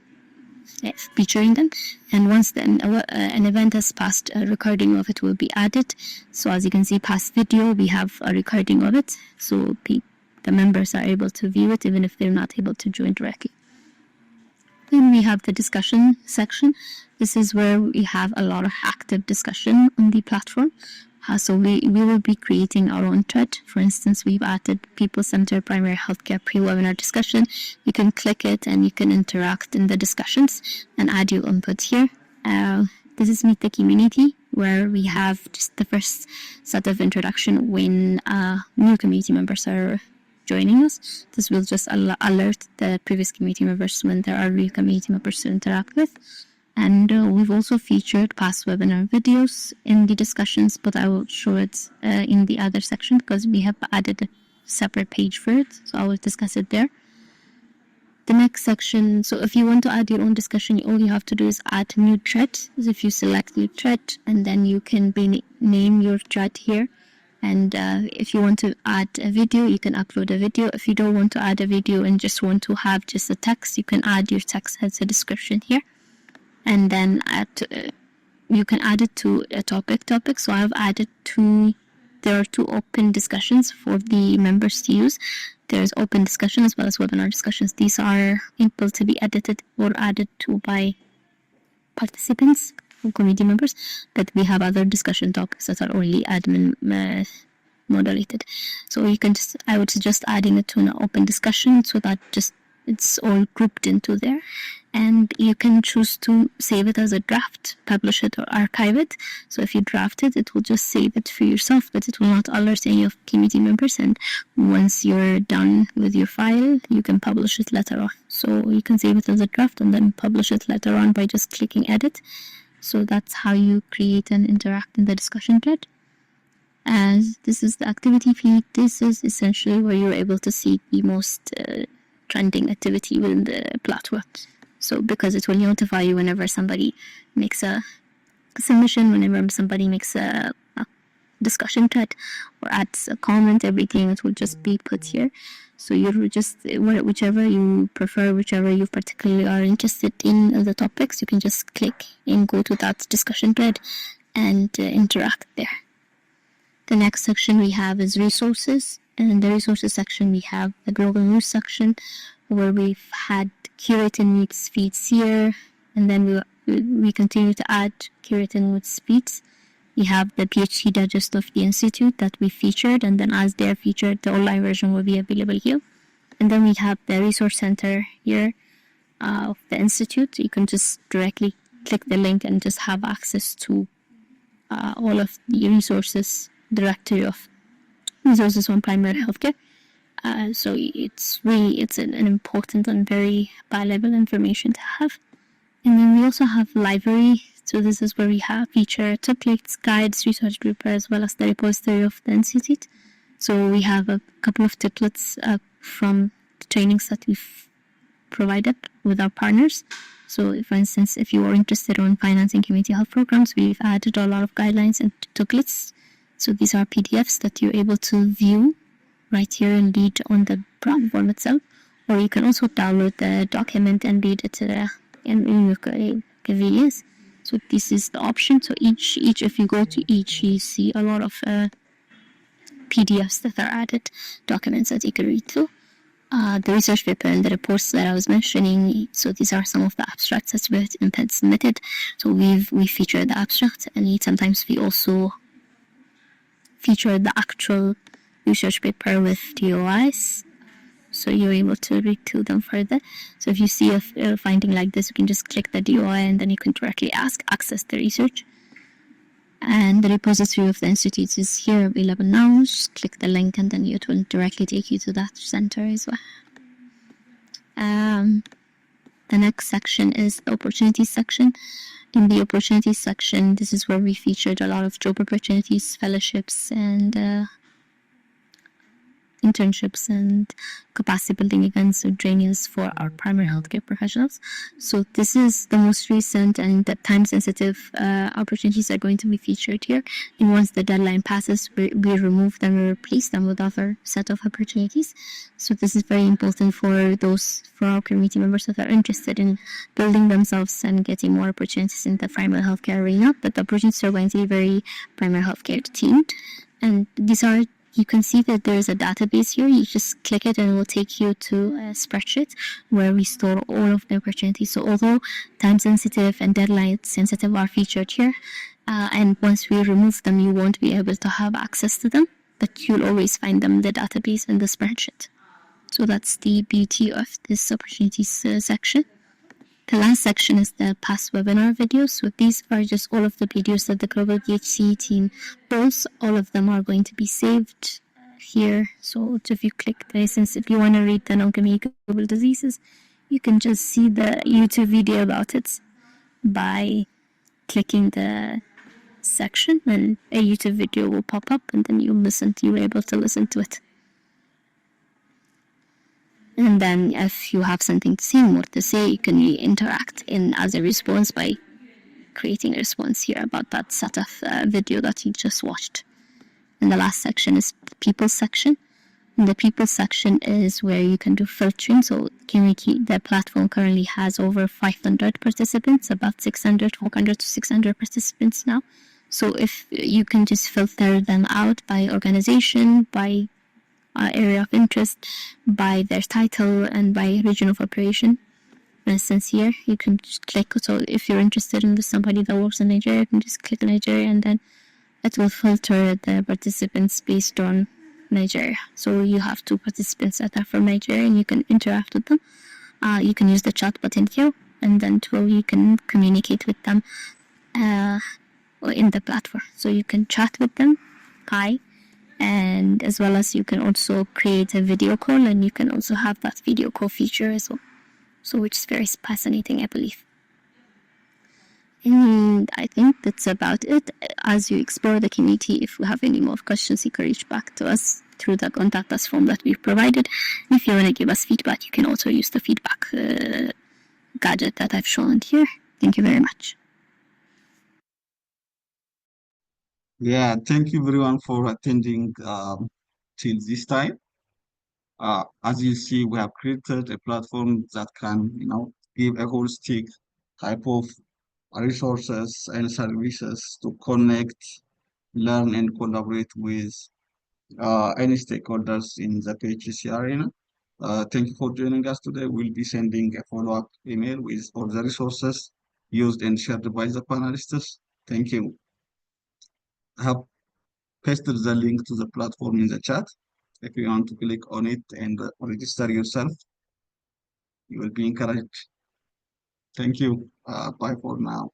featuring them. And once then an event has passed, a recording of it will be added. So as you can see, past video, we have a recording of it. So the members are able to view it even if they're not able to join directly. Then we have the discussion section. This is where we have a lot of active discussion on the platform. So we will be creating our own thread. For instance, we've added People-Centered Primary Healthcare pre-webinar discussion. You can click it and you can interact in the discussions and add your input here. This is Meet the Community, where we have just the first set of introduction when new community members are joining us. This will just alert the previous community members when there are new community members to interact with. And we've also featured past webinar videos in the discussions, but I will show it in the other section because we have added a separate page for it. So I will discuss it there. The next section, so if you want to add your own discussion, all you have to do is add new thread. So if you select new thread, and then you can name your thread here. And if you want to add a video, you can upload a video. If you don't want to add a video and just want to have just a text, you can add your text as a description here. And then you can add it to a topic. So I've added there are two open discussions for the members to use. There's open discussion as well as webinar discussions. These are able to be edited or added to by participants or community members, but we have other discussion topics that are already admin moderated. So you can I would suggest adding it to an open discussion so that it's all grouped into there. And you can choose to save it as a draft, publish it, or archive it. So if you draft it, it will just save it for yourself, but it will not alert any of community members. And once you're done with your file, you can publish it later on. So you can save it as a draft and then publish it later on by just clicking edit. So that's how you create and interact in the discussion thread. As this is the activity feed, this is essentially where you're able to see the most trending activity within the platform. So because it will notify you whenever somebody makes a submission, whenever somebody makes a discussion thread or adds a comment, everything, it will just be put here. So you're just, whichever you prefer, whichever you particularly are interested in the topics, you can just click and go to that discussion thread and interact there. The next section we have is resources. And in the resources section, we have the global news section where we've had curated news feeds here, and then we continue to add curated news feeds. We have the PhD digest of the institute that we featured, and then as they're featured, the online version will be available here. And then we have the resource center here of the institute. You can just directly click the link and just have access to all of the resources, directory of resources on primary healthcare. So it's an important and very valuable information to have. And then we also have library. So this is where we have feature templates, guides, research paper, as well as the repository of the institute. So we have a couple of templates from the trainings that we've provided with our partners. So for instance, if you are interested in financing community health programs, we've added a lot of guidelines and templates. So these are PDFs that you're able to view right here and read on the platform itself, or you can also download the document and read it in your convenience. So this is the option. So each if you go to each, you see a lot of PDFs that are added, documents that you can read through. The research paper and the reports that I was mentioning. So these are some of the abstracts that's been submitted. So we feature the abstract, and sometimes we also feature the actual research paper with DOIs. So you're able to read through them further. So if you see a finding like this, you can just click the DOI and then you can directly access the research. And the repository of the institute is here available now. Just click the link and then it will directly take you to that center as well. The next section is the opportunities section. In the opportunities section, this is where we featured a lot of job opportunities, fellowships, and internships and capacity building events and trainings for our primary healthcare professionals. So this is the most recent and the time sensitive opportunities are going to be featured here. And once the deadline passes, we remove them and replace them with other set of opportunities. So this is very important for our community members that are interested in building themselves and getting more opportunities in the primary healthcare arena. But the opportunities are going to be very primary healthcare themed. And you can see that there is a database here. You just click it and it will take you to a spreadsheet where we store all of the opportunities. So although time sensitive and deadline sensitive are featured here, and once we remove them, you won't be able to have access to them, but you'll always find them in the database in the spreadsheet. So that's the beauty of this opportunities section. The last section is the past webinar videos. So these are just all of the videos that the Global DHC team posts. All of them are going to be saved here. So if you click this, if you want to read the non-communicable diseases, you can just see the YouTube video about it by clicking the section, and a YouTube video will pop up, and then you're able to listen to it. And then if you have something to say, more to say, you can interact as a response by creating a response here about that set of video that you just watched. And the last section is the people section. And the people section is where you can do filtering. So the platform currently has over 500 participants, about 400 to 600 participants now. So if you can just filter them out by organization, by area of interest, by their title, and by region of operation. For instance, here you can just click. So if you're interested in somebody that works in Nigeria, you can just click Nigeria, and then it will filter the participants based on Nigeria. So you have 2 participants that are from Nigeria, and you can interact with them. You can use the chat button here, and then you can communicate with them in the platform. So you can chat with them. Hi. And as well as you can also create a video call, and you can also have that video call feature as well. So which is very fascinating, I believe. And I think that's about it. As you explore the community, if you have any more questions, you can reach back to us through the contact us form that we've provided. And if you want to give us feedback, you can also use the feedback gadget that I've shown here. Thank you very much. Yeah, thank you everyone for attending till this time. As you see, we have created a platform that can, give a holistic type of resources and services to connect, learn, and collaborate with any stakeholders in the PHC arena. Thank you for joining us today. We'll be sending a follow-up email with all the resources used and shared by the panelists. Thank you. I have pasted the link to the platform in the chat. If you want to click on it and register yourself, you will be encouraged. Thank you. Bye for now.